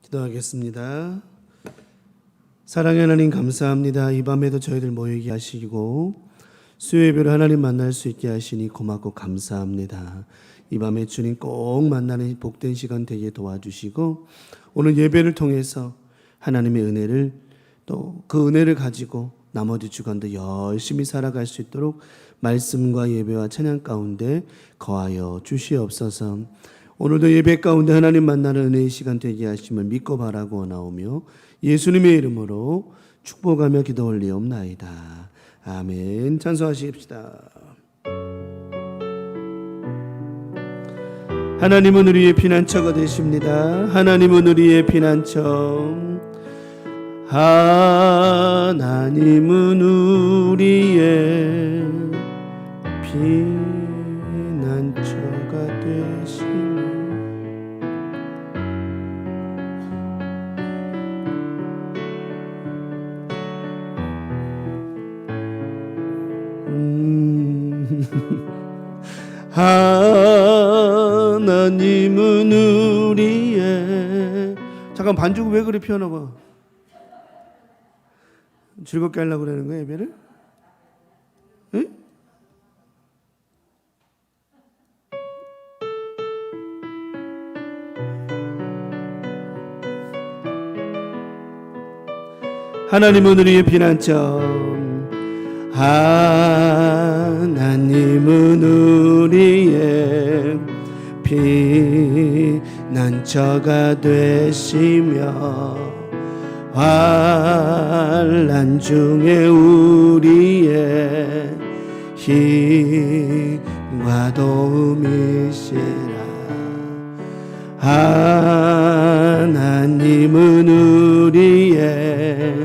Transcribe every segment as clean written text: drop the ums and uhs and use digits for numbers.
기도하겠습니다. 사랑의 하나님 감사합니다. 이 밤에도 저희들 모이게 하시고 수요예배로 하나님 만날 수 있게 하시니 고맙고 감사합니다. 이 밤에 주님 꼭 만나는 복된 시간 되게 도와주시고 오늘 예배를 통해서 하나님의 은혜를 또 그 은혜를 가지고 나머지 주간도 열심히 살아갈 수 있도록 말씀과 예배와 찬양 가운데 거하여 주시옵소서. 오늘도 예배 가운데 하나님 만나는 은혜의 시간 되게 하심을 믿고 바라고 원하오며 예수님의 이름으로 축복하며 기도 올리옵나이다. 아멘. 찬송하십시다. 하나님은 우리의 피난처가 되십니다. 하나님은 우리의 피난처. 하나님은 우리의 피난처가 되시며 하나님은 우리의 잠깐 반주고 왜 그래 피아노가 즐겁게 하려고 그러는 거야 예배를? 응? 하나님은 우리의 피난처. 하나님은 우리의 피난처가 되시며 환난 중에 우리의 힘과 도움이시라. 하나님은 우리의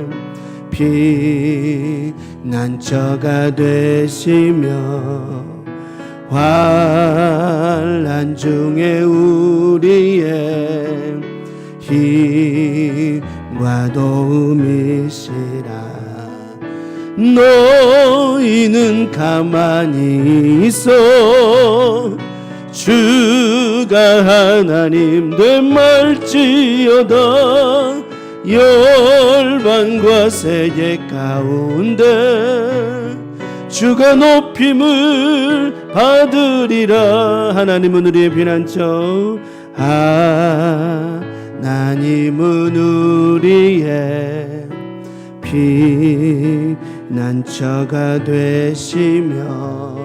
피난처가 되시며 환난 중에 우리의 힘과 도움이시라. 너희는 가만히 있어 주가 하나님 된 말지어다. 열방과 세계 가운데 주가 높임을 받으리라. 하나님은 우리의 피난처. 하나님은 우리의 피난처가 되시며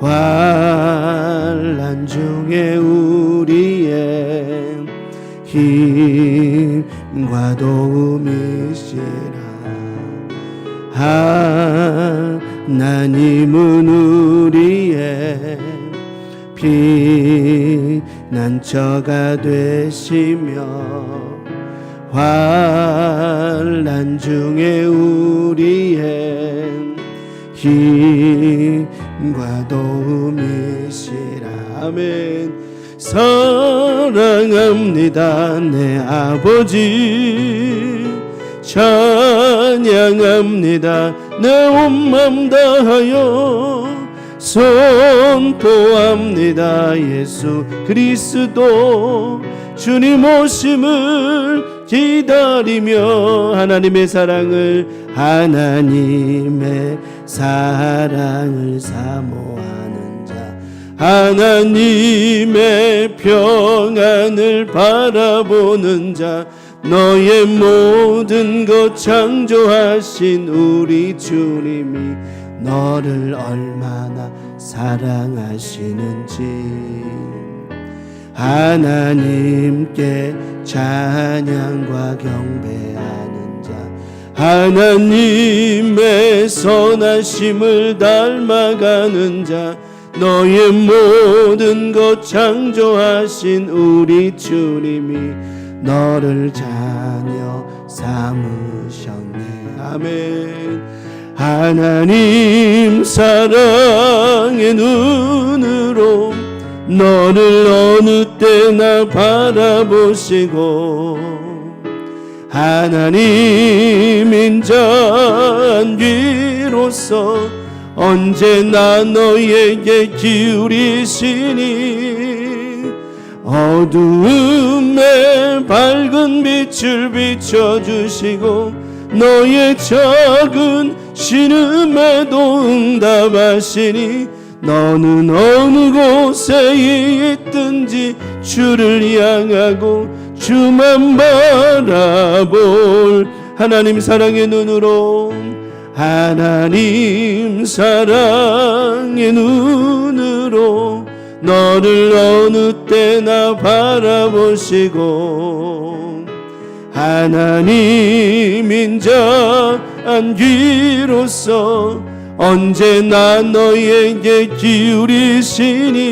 환난 중에 우리의 힘과 도움이시라. 하나님은 우리의 피난처가 되시며 환난 중에 우리의 힘과 도움이시라. 아멘. 사랑합니다 내 아버지, 찬양합니다 내 온 맘 다하여, 선포합니다 예수 그리스도 주님 오심을 기다리며. 하나님의 사랑을 사모하는 자, 하나님의 평안을 바라보는 자, 너의 모든 것 창조하신 우리 주님이 너를 얼마나 사랑하시는지 하나님께 찬양과 경배하는 자, 하나님의 선하심을 닮아가는 자, 너의 모든 것 창조하신 우리 주님이 너를 자녀 삼으셨네. 아멘. 하나님 사랑의 눈으로 너를 어느 때나 바라보시고, 하나님 인자한 귀로서 언제나 너에게 기울이시니 어두움에 밝은 빛을 비춰주시고 너의 작은 신음에도 응답하시니 너는 어느 곳에 있든지 주를 향하고 주만 바라볼 하나님 사랑의 눈으로 하나님 사랑의 눈으로 너를 어느 때나 바라보시고 하나님 인자한 귀로서 언제나 너에게 기울이시니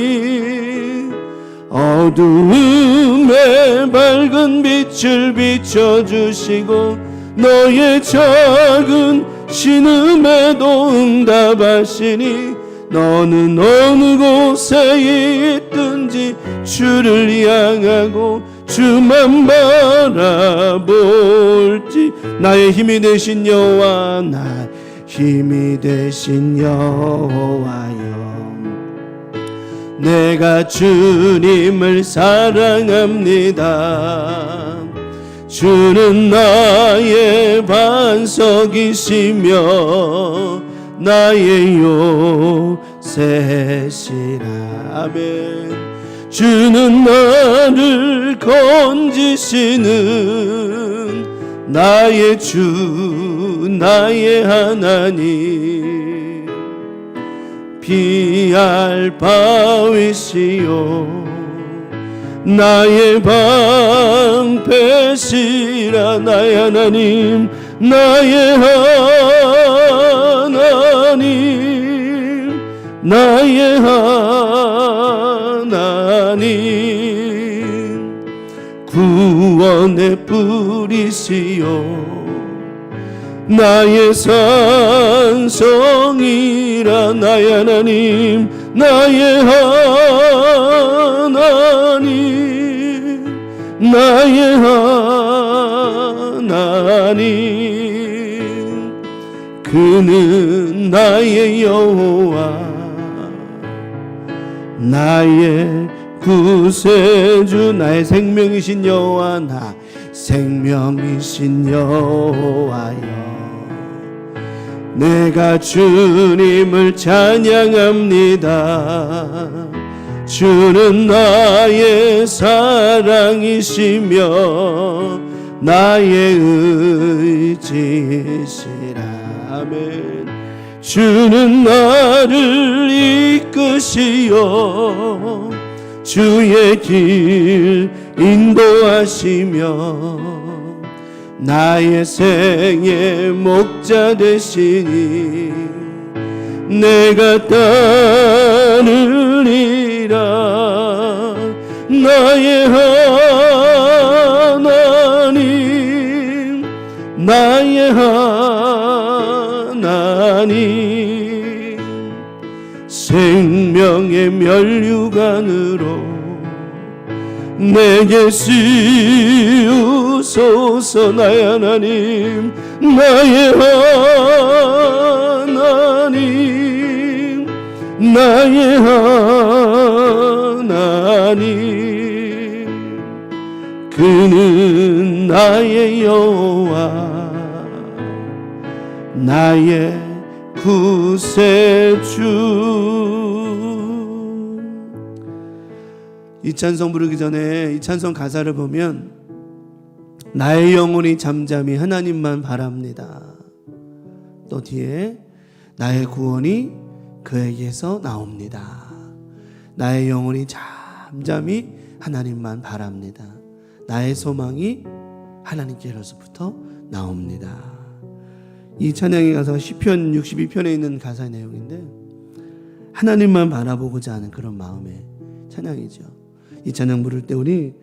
어두움에 밝은 빛을 비춰주시고 너의 작은 신음에도 응답하시니 너는 어느 곳에 있든지 주를 향하고 주만 바라볼지 나의 힘이 되신 여호와 나 힘이 되신 여호와여 내가 주님을 사랑합니다. 주는 나의 반석이시며 나의 요새시라. 아멘. 주는 나를 건지시는 나의 주 나의 하나님 피할 바위시요 나의 방패시라. 나의 하나님 나의 하나님 나의 하나님 구원의 뿌리시요 나의 산성이라. 나의 하나님 나의 하나님 나의 하나님 그는 나의 여호와 나의 구세주 나의 생명이신 여호와 나 생명이신 여호와여 내가 주님을 찬양합니다. 주는 나의 사랑이시며 나의 의지시라. 아멘. 주는 나를 이끄시어 주의 길 인도하시며 나의 생의 목자 되시니 내가 따르리라. 나의 하나님 나의 하나님 생명의 면류관으로 내게 씌우소서. 나의 하나님 나의 하나님 나의 하나님 그는 나의 여호와 나의 구세주. 이 찬송 부르기 전에 이 찬송 가사를 보면 나의 영혼이 잠잠히 하나님만 바랍니다. 또 뒤에 나의 구원이 그에게서 나옵니다. 나의 영혼이 잠잠히 하나님만 바랍니다. 나의 소망이 하나님께로부터 나옵니다. 이 찬양의 가사가 시편 62편에 있는 가사의 내용인데 하나님만 바라보고자 하는 그런 마음의 찬양이죠. 이 찬양 부를 때 우리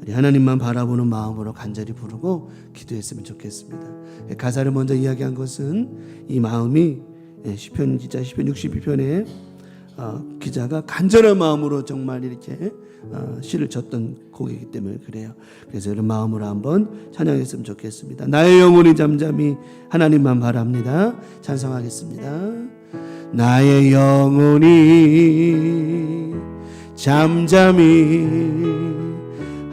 하나님만 바라보는 마음으로 간절히 부르고 기도했으면 좋겠습니다. 가사를 먼저 이야기한 것은 이 마음이 시편 기자 시편 62편에 기자가 간절한 마음으로 정말 이렇게 시를 졌던 곡이기 때문에 그래요. 그래서 이런 마음으로 한번 찬양했으면 좋겠습니다. 나의 영혼이 잠잠히 하나님만 바랍니다. 찬송하겠습니다. 나의 영혼이 잠잠히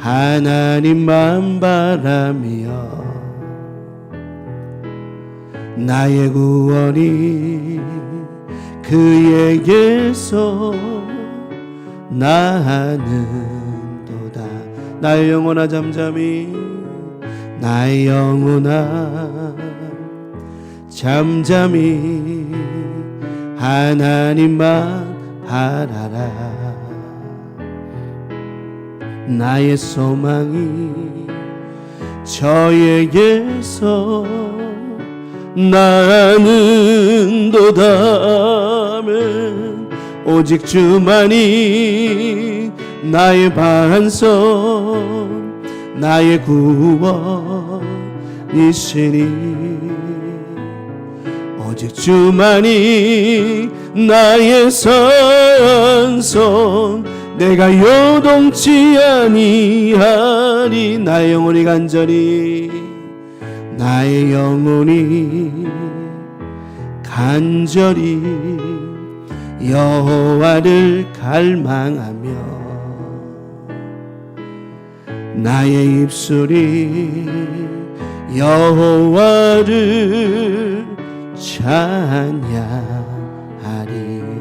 하나님만 바라며 나의 구원이 그에게서 나는도다. 나의 영혼아 잠잠히, 나의 영혼아 잠잠히 하나님만 바라라. 나의 소망이 저에게서 나는도다면 오직 주만이 나의 반석 나의 구원이시니 오직 주만이 나의 선son 내가 요동치 아니하리. 나의 영혼이 간절히 나의 영혼이 간절히 여호와를 갈망하며 나의 입술이 여호와를 찬양하리.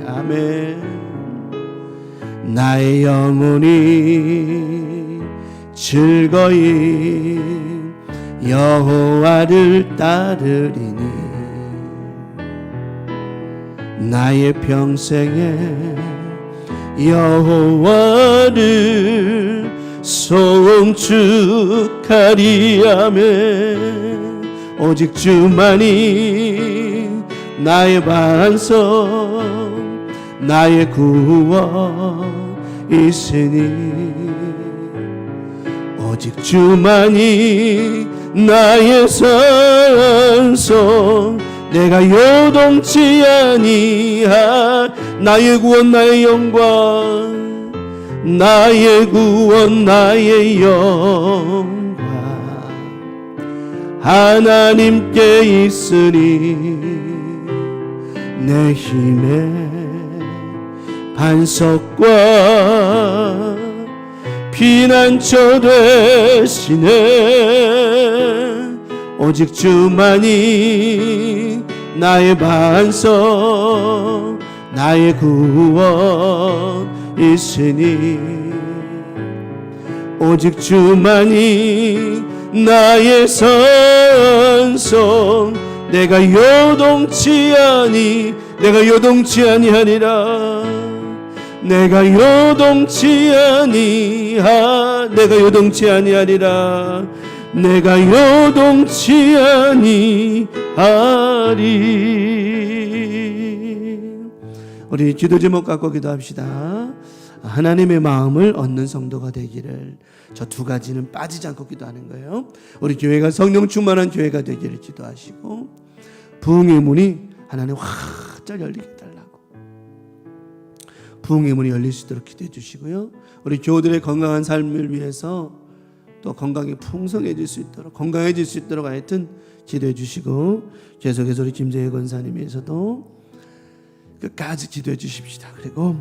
아멘. 나의 영혼이 즐거이 여호와를 따르리니 나의 평생에 여호와를 송축하리. 아멘. 오직 주만이 나의 반석 나의 구원이시니 오직 주만이 나의 선son 내가 요동치 나의 구원 나의 영광 나의 구원 나의 영광 하나님께 있으니 내 힘의 반석과 피난처 되시네. 오직 주만이 나의 반석 나의 구원이시니 오직 주만이 나의 선son 내가 요동치 아니하니라. 내가 요동치 아니하리라. 내가 요동치 아니하리. 우리 기도 제목 갖고 기도합시다. 하나님의 마음을 얻는 성도가 되기를. 저 두 가지는 빠지지 않고 기도하는 거예요. 우리 교회가 성령 충만한 교회가 되기를 기도하시고 부흥의 문이 하나님 활짝 열리게 해달라고 부흥의 문이 열릴 수 있도록 기도해 주시고요. 우리 교우들의 건강한 삶을 위해서 또 건강이 풍성해질 수 있도록 건강해질 수 있도록 하여튼 기도해 주시고 계속해서 우리 김재희 권사님 위해서도 끝까지 기도해 주십시다. 그리고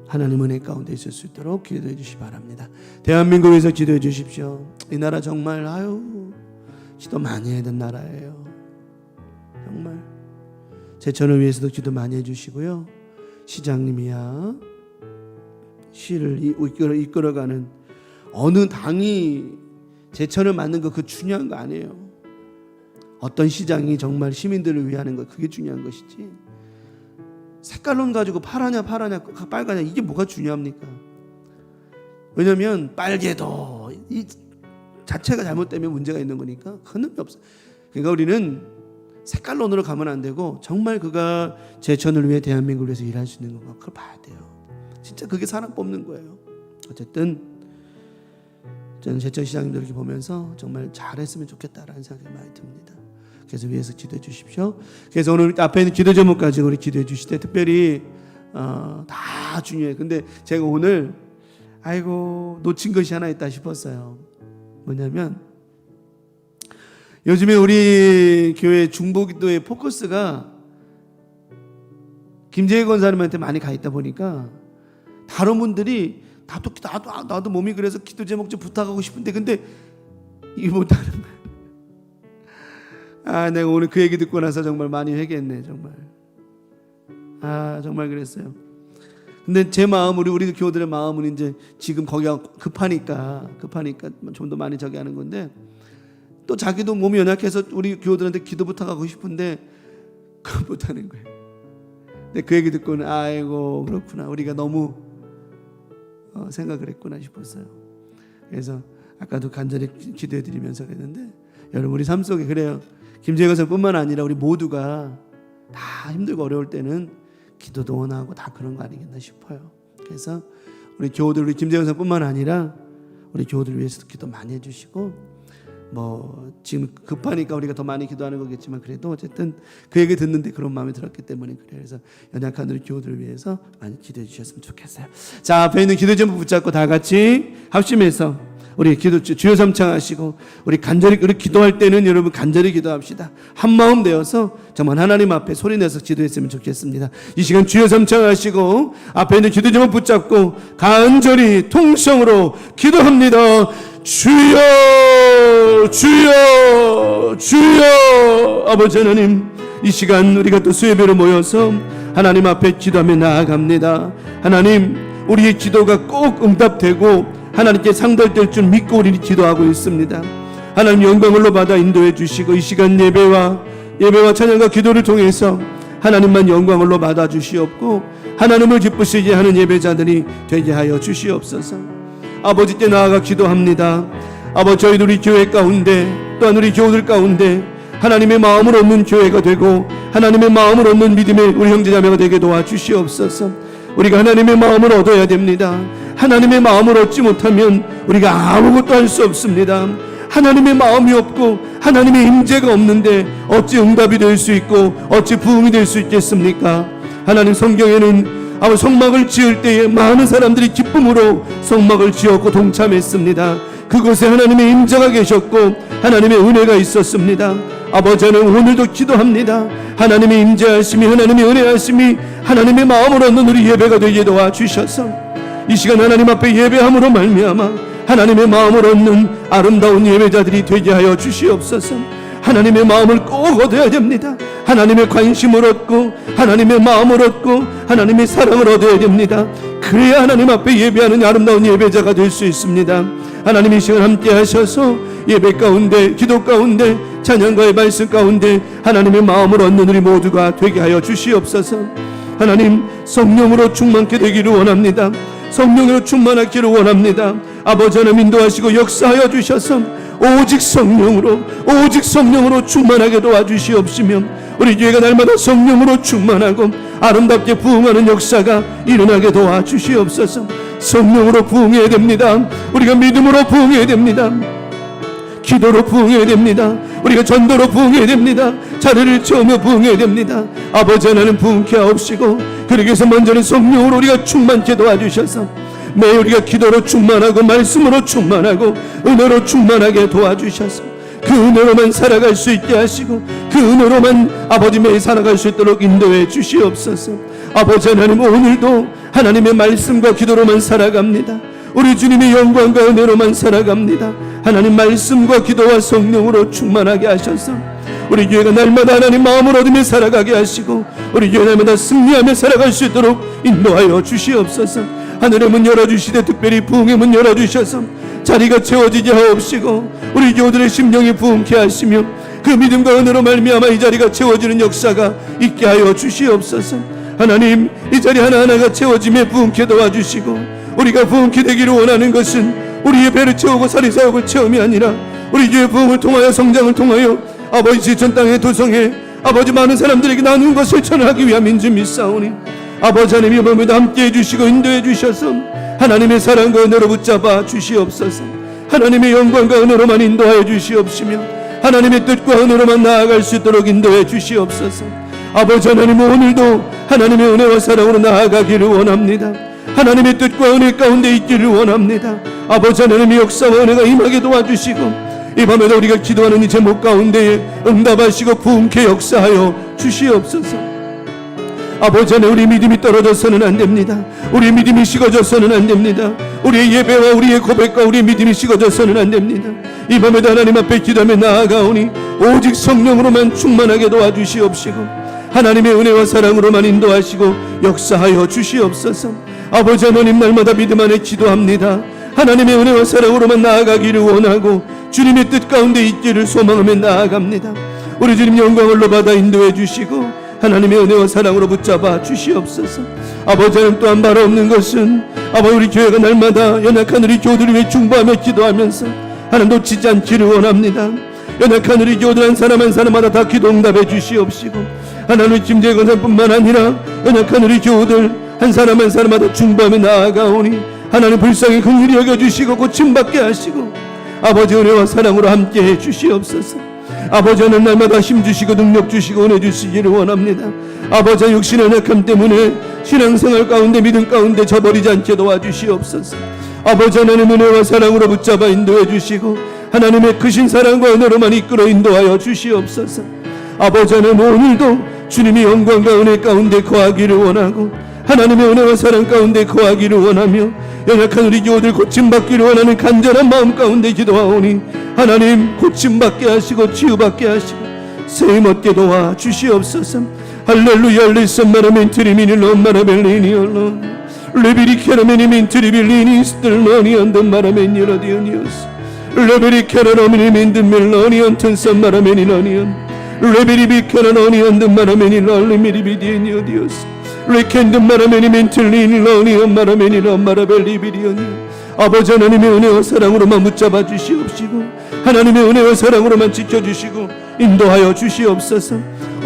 하나님 은혜 가운데 있을 수 있도록 기도해 주시기 바랍니다. 대한민국을 위해서 기도해 주십시오. 이 나라 정말 기도 많이 해야 되는 나라예요. 정말 제천을 위해서도 기도 많이 해주시고요. 시장님이야 시를 이끌어가는 어느 당이 제천을 만든 거 그 중요한 거 아니에요. 어떤 시장이 정말 시민들을 위하는 거 그게 중요한 것이지 색깔론 가지고 파라냐 빨가냐 이게 뭐가 중요합니까? 왜냐하면 빨개도 이 자체가 잘못되면 문제가 있는 거니까 큰 의미 없어. 그러니까 우리는 색깔론으로 가면 안 되고 정말 그가 제천을 위해 대한민국을 위해서 일할 수 있는 건가 그걸 봐야 돼요. 진짜 그게 사람 뽑는 거예요. 어쨌든 저는 제천시장님들 이렇게 보면서 정말 잘했으면 좋겠다라는 생각이 많이 듭니다. 그래서 위해서 기도해 주십시오. 그래서 오늘 앞에 있는 기도 제목 가지고 우리 기도해 주실 때 특별히 다 중요해요. 근데 제가 오늘 놓친 것이 하나 있다 싶었어요. 뭐냐면 요즘에 우리 교회 중보기도의 포커스가 김재희 권사님한테 많이 가 있다 보니까 다른 분들이 나도 몸이 그래서 기도 제목 좀 부탁하고 싶은데 근데 이거 못하는 거야. 내가 오늘 그 얘기 듣고 나서 정말 많이 회개했네. 정말 정말 그랬어요. 근데 제 마음, 우리 교우들의 마음은 이제 지금 거기가 급하니까 좀 더 많이 저기 하는 건데, 또 자기도 몸이 연약해서 우리 교우들한테 기도 부탁하고 싶은데 그거 못하는 거예요. 근데 그 얘기 듣고는 아이고 그렇구나, 우리가 너무 생각을 했구나 싶었어요. 그래서 아까도 간절히 기도해드리면서 그랬는데, 여러분 우리 삶 속에 그래요. 김재관 선뿐만 아니라 우리 모두가 다 힘들고 어려울 때는 기도도 원하고 다 그런 거 아니겠나 싶어요. 그래서 우리 교우들, 우리 김재관 선뿐만 아니라 우리 교우들 위해서도 기도 많이 해주시고, 지금 급하니까 우리가 더 많이 기도하는 거겠지만 그래도 어쨌든 그 얘기 듣는데 그런 마음이 들었기 때문에 그래요. 그래서 연약한 우리 교우들을 위해서 많이 기도해 주셨으면 좋겠어요. 자, 앞에 있는 기도 제목 붙잡고 다 같이 합심해서 우리 기도 주여 삼창하시고, 우리 간절히 우리 기도할 때는 여러분 간절히 기도합시다. 한 마음 되어서 정말 하나님 앞에 소리내서 기도했으면 좋겠습니다. 이 시간 주여 삼창하시고 앞에 있는 기도 제목 붙잡고 간절히 통성으로 기도합니다. 주여 주여 주여. 아버지 하나님, 이 시간 우리가 또 수요예배로 모여서 하나님 앞에 기도하며 나아갑니다. 하나님, 우리의 기도가 꼭 응답되고 하나님께 상달될 줄 믿고 우리는 기도하고 있습니다. 하나님 영광을로 받아 인도해 주시고, 이 시간 예배와 찬양과 기도를 통해서 하나님만 영광을로 받아 주시옵고 하나님을 기쁘시게 하는 예배자들이 되게 하여 주시옵소서. 아버지께 나아가 기도합니다. 아버지, 저희들 우리 교회 가운데, 또한 우리 교우들 가운데 하나님의 마음을 얻는 교회가 되고 하나님의 마음을 얻는 믿음의 우리 형제자매가 되게 도와주시옵소서. 우리가 하나님의 마음을 얻어야 됩니다. 하나님의 마음을 얻지 못하면 우리가 아무것도 할 수 없습니다. 하나님의 마음이 없고 하나님의 임재가 없는데 어찌 응답이 될 수 있고 어찌 부흥이 될 수 있겠습니까? 하나님, 성경에는 성막을 지을 때에 많은 사람들이 기쁨으로 성막을 지었고 동참했습니다. 그곳에 하나님의 임재가 계셨고 하나님의 은혜가 있었습니다. 아버지, 저는 오늘도 기도합니다. 하나님의 임재하심이, 하나님의 은혜하심이 하나님의 마음을 얻는 우리 예배가 되게 도와주셔서 이 시간 하나님 앞에 예배함으로 말미암아 하나님의 마음을 얻는 아름다운 예배자들이 되게 하여 주시옵소서. 하나님의 마음을 꼭 얻어야 됩니다. 하나님의 관심을 얻고 하나님의 마음을 얻고 하나님의 사랑을 얻어야 됩니다. 그래야 하나님 앞에 예배하는 아름다운 예배자가 될 수 있습니다. 하나님, 이 시간 함께 하셔서 예배 가운데, 기도 가운데, 찬양과의 말씀 가운데 하나님의 마음을 얻는 우리 모두가 되게 하여 주시옵소서. 하나님, 성령으로 충만케 되기를 원합니다. 성령으로 충만하기를 원합니다. 아버지 하나님, 인도하시고 역사하여 주셔서 오직 성령으로 충만하게 도와주시옵시며 우리 교회가 날마다 성령으로 충만하고 아름답게 부흥하는 역사가 일어나게 도와주시옵소서. 성령으로 부흥해야 됩니다. 우리가 믿음으로 부흥해야 됩니다. 기도로 부흥해야 됩니다. 우리가 전도로 부흥해야 됩니다. 자리를 채우며 부흥해야 됩니다. 아버지 하나님, 부흥케 하옵시고 그러기 위해서 먼저는 성령으로 우리가 충만케 도와주셔서 매일 우리가 기도로 충만하고 말씀으로 충만하고 은혜로 충만하게 도와주셔서 그 은혜로만 살아갈 수 있게 하시고 그 은혜로만 아버지 매일 살아갈 수 있도록 인도해 주시옵소서. 아버지 하나님, 오늘도 하나님의 말씀과 기도로만 살아갑니다. 우리 주님의 영광과 은혜로만 살아갑니다. 하나님, 말씀과 기도와 성령으로 충만하게 하셔서 우리 교회가 날마다 하나님 마음을 얻으며 살아가게 하시고 우리 교회 날마다 승리하며 살아갈 수 있도록 인도하여 주시옵소서. 하늘의 문 열어주시되 특별히 부흥의 문 열어주셔서 자리가 채워지게 하옵시고 우리 교우들의 심령이 부흥케 하시며 그 믿음과 은혜로 말미암아 이 자리가 채워지는 역사가 있게 하여 주시옵소서. 하나님, 이 자리 하나하나가 채워지며 부흥케 도와주시고 우리가 부흥케 되기를 원하는 것은 우리의 배를 채우고 사리사욕을 채움이 아니라 우리 교회 부흥을 통하여 성장을 통하여 아버지 지천 땅에 도성에 아버지 많은 사람들에게 나누는 것을 전하기 위함인 줄 믿사오니 아버지 하나님, 이번에도 함께해 주시고 인도해 주셔서 하나님의 사랑과 은혜로 붙잡아 주시옵소서. 하나님의 영광과 은혜로만 인도하여 주시옵시며 하나님의 뜻과 은혜로만 나아갈 수 있도록 인도해 주시옵소서. 아버지 하나님, 오늘도 하나님의 은혜와 사랑으로 나아가기를 원합니다. 하나님의 뜻과 은혜 가운데 있기를 원합니다. 아버지 하나님의 역사와 은혜가 임하게 도와주시고 이 밤에도 우리가 기도하는 이 제목 가운데에 응답하시고 부흥케 역사하여 주시옵소서. 아버지 안에 우리 믿음이 떨어져서는 안 됩니다. 우리 믿음이 식어져서는 안 됩니다. 우리의 예배와 우리의 고백과 우리의 믿음이 식어져서는 안 됩니다. 이 밤에도 하나님 앞에 기도하며 나아가오니 오직 성령으로만 충만하게 도와주시옵시고 하나님의 은혜와 사랑으로만 인도하시고 역사하여 주시옵소서. 아버지 하나님, 날마다 믿음 안에 기도합니다. 하나님의 은혜와 사랑으로만 나아가기를 원하고 주님의 뜻 가운데 있기를 소망하며 나아갑니다. 우리 주님 영광을 받아 인도해 주시고 하나님의 은혜와 사랑으로 붙잡아 주시옵소서. 아버지 하나님, 또한 말 없는 것은 아버지 우리 교회가 날마다 연약한 우리 교우들을 위해 중보하며 기도하면서 하나님 놓치지 않기를 원합니다. 연약한 우리 교우들 한 사람 한 사람마다 다 기도 응답해 주시옵시고 하나님 김재희 권사뿐만 아니라 연약한 우리 교우들 한 사람 한 사람마다 중보하며 나아가오니 하나님 불쌍히 긍휼히 여겨주시고 고침받게 하시고 아버지 은혜와 사랑으로 함께해 주시옵소서. 아버지 하나님, 날마다 힘주시고 능력 주시고 은혜 주시기를 원합니다. 아버지 육신의 연약함 때문에 신앙생활 가운데 믿음 가운데 저버리지 않게 도와주시옵소서. 아버지 하나님, 은혜와 사랑으로 붙잡아 인도해 주시고 하나님의 크신 사랑과 은혜로만 이끌어 인도하여 주시옵소서. 아버지 하나님, 오늘도 주님이 영광과 은혜 가운데 거하기를 원하고 하나님의 은혜와 사랑 가운데 거하기를 원하며 연약한 우리 교우들 고침받기를 원하는 간절한 마음 가운데 기도하오니 하나님 고침받게 하시고 치유받게 하시고 세임 얻게 도와 주시옵소서. 할렐루야 할렐루야 트리미니 롬마라벨리니 얼론 레비리 캐라메니 민트리빌리니 스들로니 언던 마라메니 러디오니오스 레비리 캐라노미니 민드멜로니 언튼 썸마라메니 러니언 레비리 비캐라노니 언던 마라메니 럴리미리비디니 오디오스 레켄드 마라메니 멘틀리니 러니언 마라메니 럼마라벨리비리오니 아버지 하나님의 은혜와 사랑으로만 붙잡아 주시옵시고 하나님의 은혜와 사랑으로만 지켜주시고 인도하여 주시옵소서.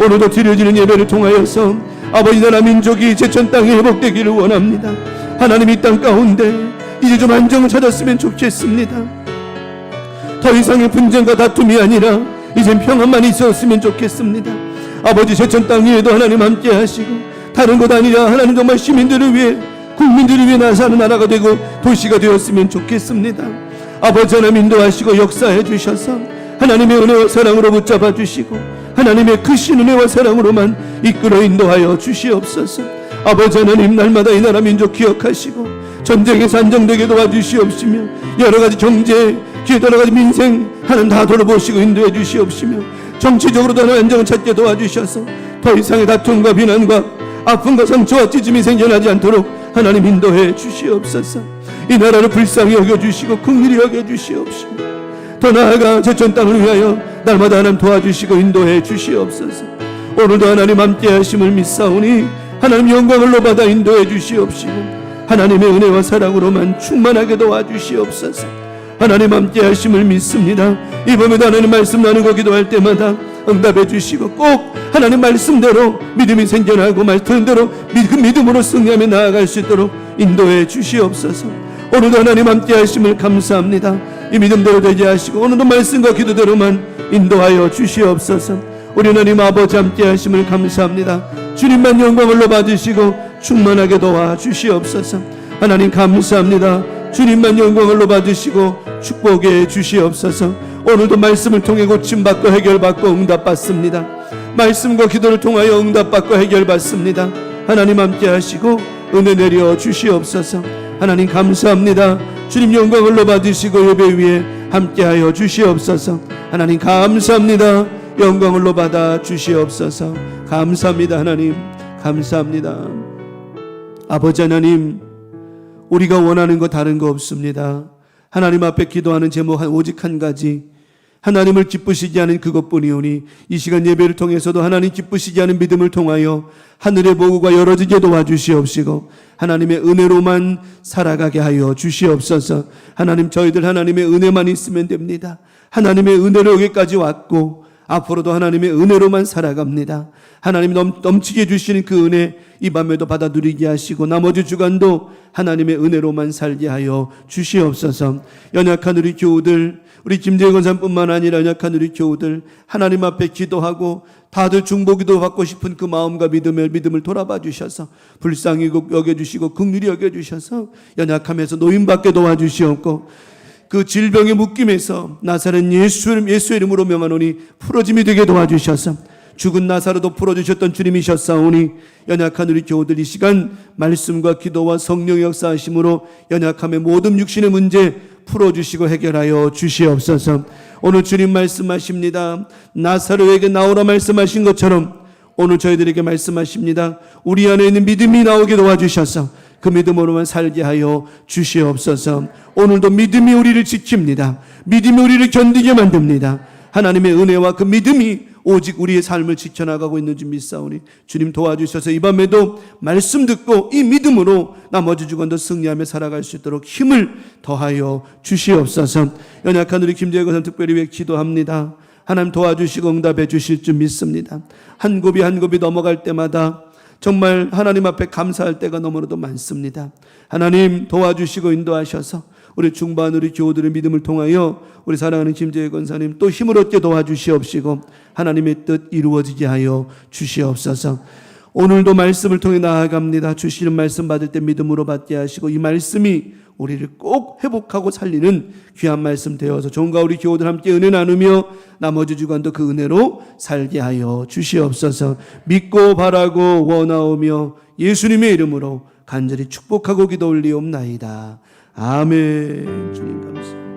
오늘도 드려지는 예배를 통하여서 아버지 나라 민족이 제천 땅에 회복되기를 원합니다. 하나님 이 땅 가운데 이제 좀 안정을 찾았으면 좋겠습니다. 더 이상의 분쟁과 다툼이 아니라 이젠 평안만 있었으면 좋겠습니다. 아버지 제천 땅 위에도 하나님 함께 하시고 다른 것 아니라 하나님 정말 시민들을 위해 국민들을 위해 나사는 나라가 되고 도시가 되었으면 좋겠습니다. 아버지 하나님 인도하시고 역사해 주셔서 하나님의 은혜와 사랑으로 붙잡아 주시고 하나님의 크신 은혜와 사랑으로만 이끌어 인도하여 주시옵소서. 아버지 하나님, 날마다 이 나라 민족 기억하시고 전쟁에서 안정되게 도와주시옵시며 여러가지 경제 여러가지 민생 하나님 다 돌아보시고 인도해 주시옵시며 정치적으로도 하나님 안정을 찾게 도와주셔서 더 이상의 다툼과 비난과 아픔과 상처와 찢음이 생겨나지 않도록 하나님 인도해 주시옵소서. 이 나라를 불쌍히 여겨주시고 긍휼히 여겨주시옵시고 더 나아가 제천 땅을 위하여 날마다 하나님 도와주시고 인도해 주시옵소서. 오늘도 하나님 함께 하심을 믿사오니 하나님 영광을 받아 인도해 주시옵시고 하나님의 은혜와 사랑으로만 충만하게 도와주시옵소서. 하나님 함께 하심을 믿습니다. 이 밤에도 하나님 말씀 나누고 기도할 때마다 응답해 주시고 꼭 하나님 말씀대로 믿음이 생겨나고 말씀한 대로 그 믿음으로 승리하며 나아갈 수 있도록 인도해 주시옵소서. 오늘도 하나님 함께 하심을 감사합니다. 이 믿음대로 되게 하시고 오늘도 말씀과 기도대로만 인도하여 주시옵소서. 우리 하나님 아버지 함께 하심을 감사합니다. 주님만 영광을 받으시고 충만하게 도와 주시옵소서. 하나님 감사합니다. 주님만 영광을 받으시고 축복해 주시옵소서. 오늘도 말씀을 통해 고침받고 해결받고 응답받습니다. 말씀과 기도를 통하여 응답받고 해결받습니다. 하나님 함께 하시고 은혜 내려 주시옵소서. 하나님 감사합니다. 주님 영광을 받으시고 예배 위에 함께하여 주시옵소서. 하나님 감사합니다. 영광을 받아 주시옵소서. 감사합니다. 하나님 감사합니다. 아버지 하나님, 우리가 원하는 거 다른 거 없습니다. 하나님 앞에 기도하는 제목 오직 한 가지, 하나님을 기쁘시게 하는 그것뿐이오니 이 시간 예배를 통해서도 하나님 기쁘시게 하는 믿음을 통하여 하늘의 보고가 열어지게 도와주시옵시고 하나님의 은혜로만 살아가게 하여 주시옵소서. 하나님, 저희들 하나님의 은혜만 있으면 됩니다. 하나님의 은혜로 여기까지 왔고 앞으로도 하나님의 은혜로만 살아갑니다. 하나님 넘치게 주시는 그 은혜 이 밤에도 받아 누리게 하시고 나머지 주간도 하나님의 은혜로만 살게 하여 주시옵소서. 연약한 우리 교우들, 우리 김재희 권사뿐만 아니라 연약한 우리 교우들 하나님 앞에 기도하고 다들 중보기도 받고 싶은 그 마음과 믿음을 돌아봐 주셔서 불쌍히 여겨주시고 긍휼히 여겨주셔서 연약함에서 노임받게 도와주시옵고 그 질병의 묶임에서 나사렛 예수의 이름으로 명하노니 풀어짐이 되게 도와주셔서 죽은 나사로도 풀어주셨던 주님이셨사오니 연약한 우리 교우들 이 시간 말씀과 기도와 성령의 역사하심으로 연약함의 모든 육신의 문제 풀어주시고 해결하여 주시옵소서. 오늘 주님 말씀하십니다. 나사로에게 나오라 말씀하신 것처럼 오늘 저희들에게 말씀하십니다. 우리 안에 있는 믿음이 나오게 도와주셔서 그 믿음으로만 살게 하여 주시옵소서. 오늘도 믿음이 우리를 지킵니다. 믿음이 우리를 견디게 만듭니다. 하나님의 은혜와 그 믿음이 오직 우리의 삶을 지켜나가고 있는 줄 믿사오니 주님 도와주셔서 이 밤에도 말씀 듣고 이 믿음으로 나머지 주간도 승리하며 살아갈 수 있도록 힘을 더하여 주시옵소서. 연약한 우리 김재현 권사님 특별히 위해 기도합니다. 하나님 도와주시고 응답해 주실 줄 믿습니다. 한 곱이 한 곱이 넘어갈 때마다 정말 하나님 앞에 감사할 때가 너무나도 많습니다. 하나님 도와주시고 인도하셔서 우리 중반 우리 교우들의 믿음을 통하여 우리 사랑하는 김재희 권사님 또 힘을 얻게 도와주시옵시고 하나님의 뜻 이루어지게 하여 주시옵소서. 오늘도 말씀을 통해 나아갑니다. 주시는 말씀 받을 때 믿음으로 받게 하시고 이 말씀이 우리를 꼭 회복하고 살리는 귀한 말씀 되어서 종과 우리 교우들 함께 은혜 나누며 나머지 주간도 그 은혜로 살게 하여 주시옵소서. 믿고 바라고 원하오며 예수님의 이름으로 간절히 축복하고 기도 올리옵나이다. 아멘. 주님 감사합니다.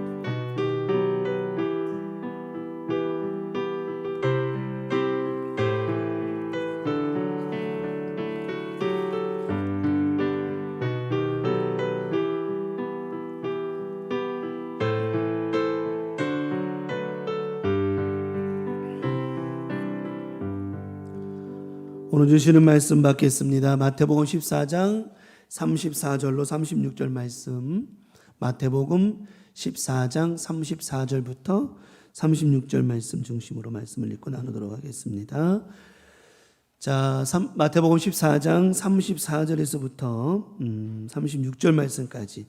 오늘 주시는 말씀 받겠습니다. 마태복음 14장 34절로 36절 말씀. 마태복음 14장 34절부터 36절 말씀 중심으로 말씀을 읽고 나누도록 하겠습니다. 자, 마태복음 14장 34절에서부터 36절 말씀까지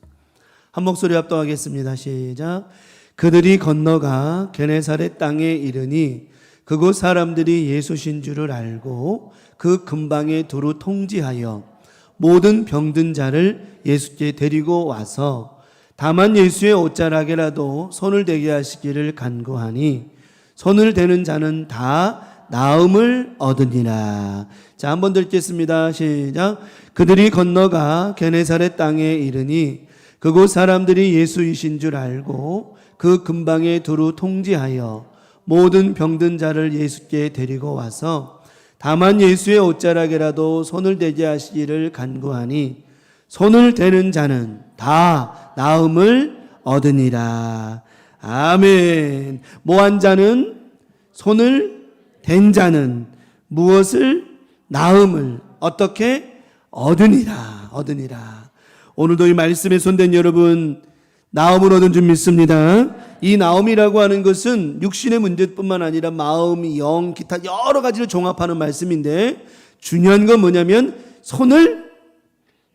한 목소리 합독하겠습니다. 시작. 그들이 건너가 게네사렛 땅에 이르니 그곳 사람들이 예수신 줄을 알고 그 근방에 두루 통지하여 모든 병든 자를 예수께 데리고 와서 다만 예수의 옷자락에라도 손을 대게 하시기를 간구하니 손을 대는 자는 다 나음을 얻으니라. 자, 한번 더 읽겠습니다. 시작. 그들이 건너가 게네사렛 땅에 이르니 그곳 사람들이 예수이신 줄 알고 그 근방에 두루 통지하여 모든 병든 자를 예수께 데리고 와서 다만 예수의 옷자락에라도 손을 대게 하시기를 간구하니 손을 대는 자는 다 나음을 얻으니라. 아멘. 모한 자는 손을 댄 자는 무엇을 나음을 어떻게 얻으니라. 오늘도 이 말씀에 손댄 여러분 나음을 얻은 줄 믿습니다. 이 나음이라고 하는 것은 육신의 문제뿐만 아니라 마음, 영, 기타 여러 가지를 종합하는 말씀인데 중요한 건 뭐냐면 손을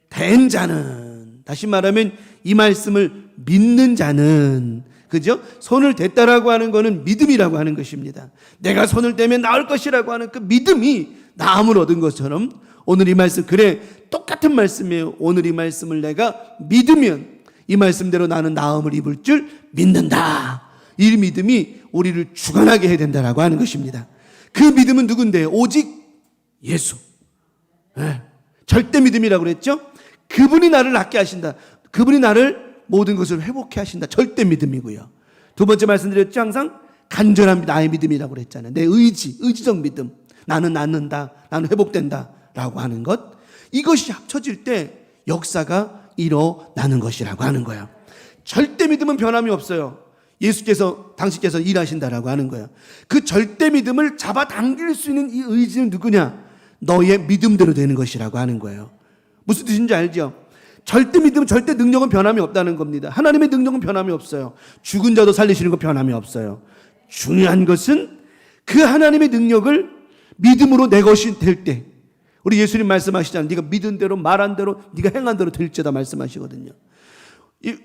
댄 자는, 다시 말하면 이 말씀을 믿는 자는, 그죠? 손을 댔다라고 하는 것은 믿음이라고 하는 것입니다. 내가 손을 대면 나을 것이라고 하는 그 믿음이 나음을 얻은 것처럼 오늘 이 말씀, 그래 똑같은 말씀이에요. 오늘 이 말씀을 내가 믿으면 이 말씀대로 나는 나음을 입을 줄 믿는다. 이 믿음이 우리를 주관하게 해야 된다라고 하는 것입니다. 그 믿음은 누군데요? 오직 예수. 네. 절대 믿음이라고 그랬죠? 그분이 나를 낫게 하신다. 그분이 나를 모든 것을 회복해 하신다. 절대 믿음이고요. 두 번째 말씀드렸죠? 항상 간절한 나의 믿음이라고 그랬잖아요. 내 의지적 믿음. 나는 낫는다. 나는 회복된다. 라고 하는 것. 이것이 합쳐질 때 역사가 일어나는 것이라고 하는 거예요. 절대 믿음은 변함이 없어요. 예수께서, 당신께서 일하신다라고 하는 거예요. 그 절대 믿음을 잡아당길 수 있는 이 의지는 누구냐? 너의 믿음대로 되는 것이라고 하는 거예요. 무슨 뜻인지 알죠? 절대 믿음은, 절대 능력은 변함이 없다는 겁니다. 하나님의 능력은 변함이 없어요. 죽은 자도 살리시는 건 변함이 없어요. 중요한 것은 그 하나님의 능력을 믿음으로 내 것이 될 때, 우리 예수님 말씀하시잖아요. 네가 믿은 대로 말한 대로 네가 행한 대로 될지다 말씀하시거든요. 이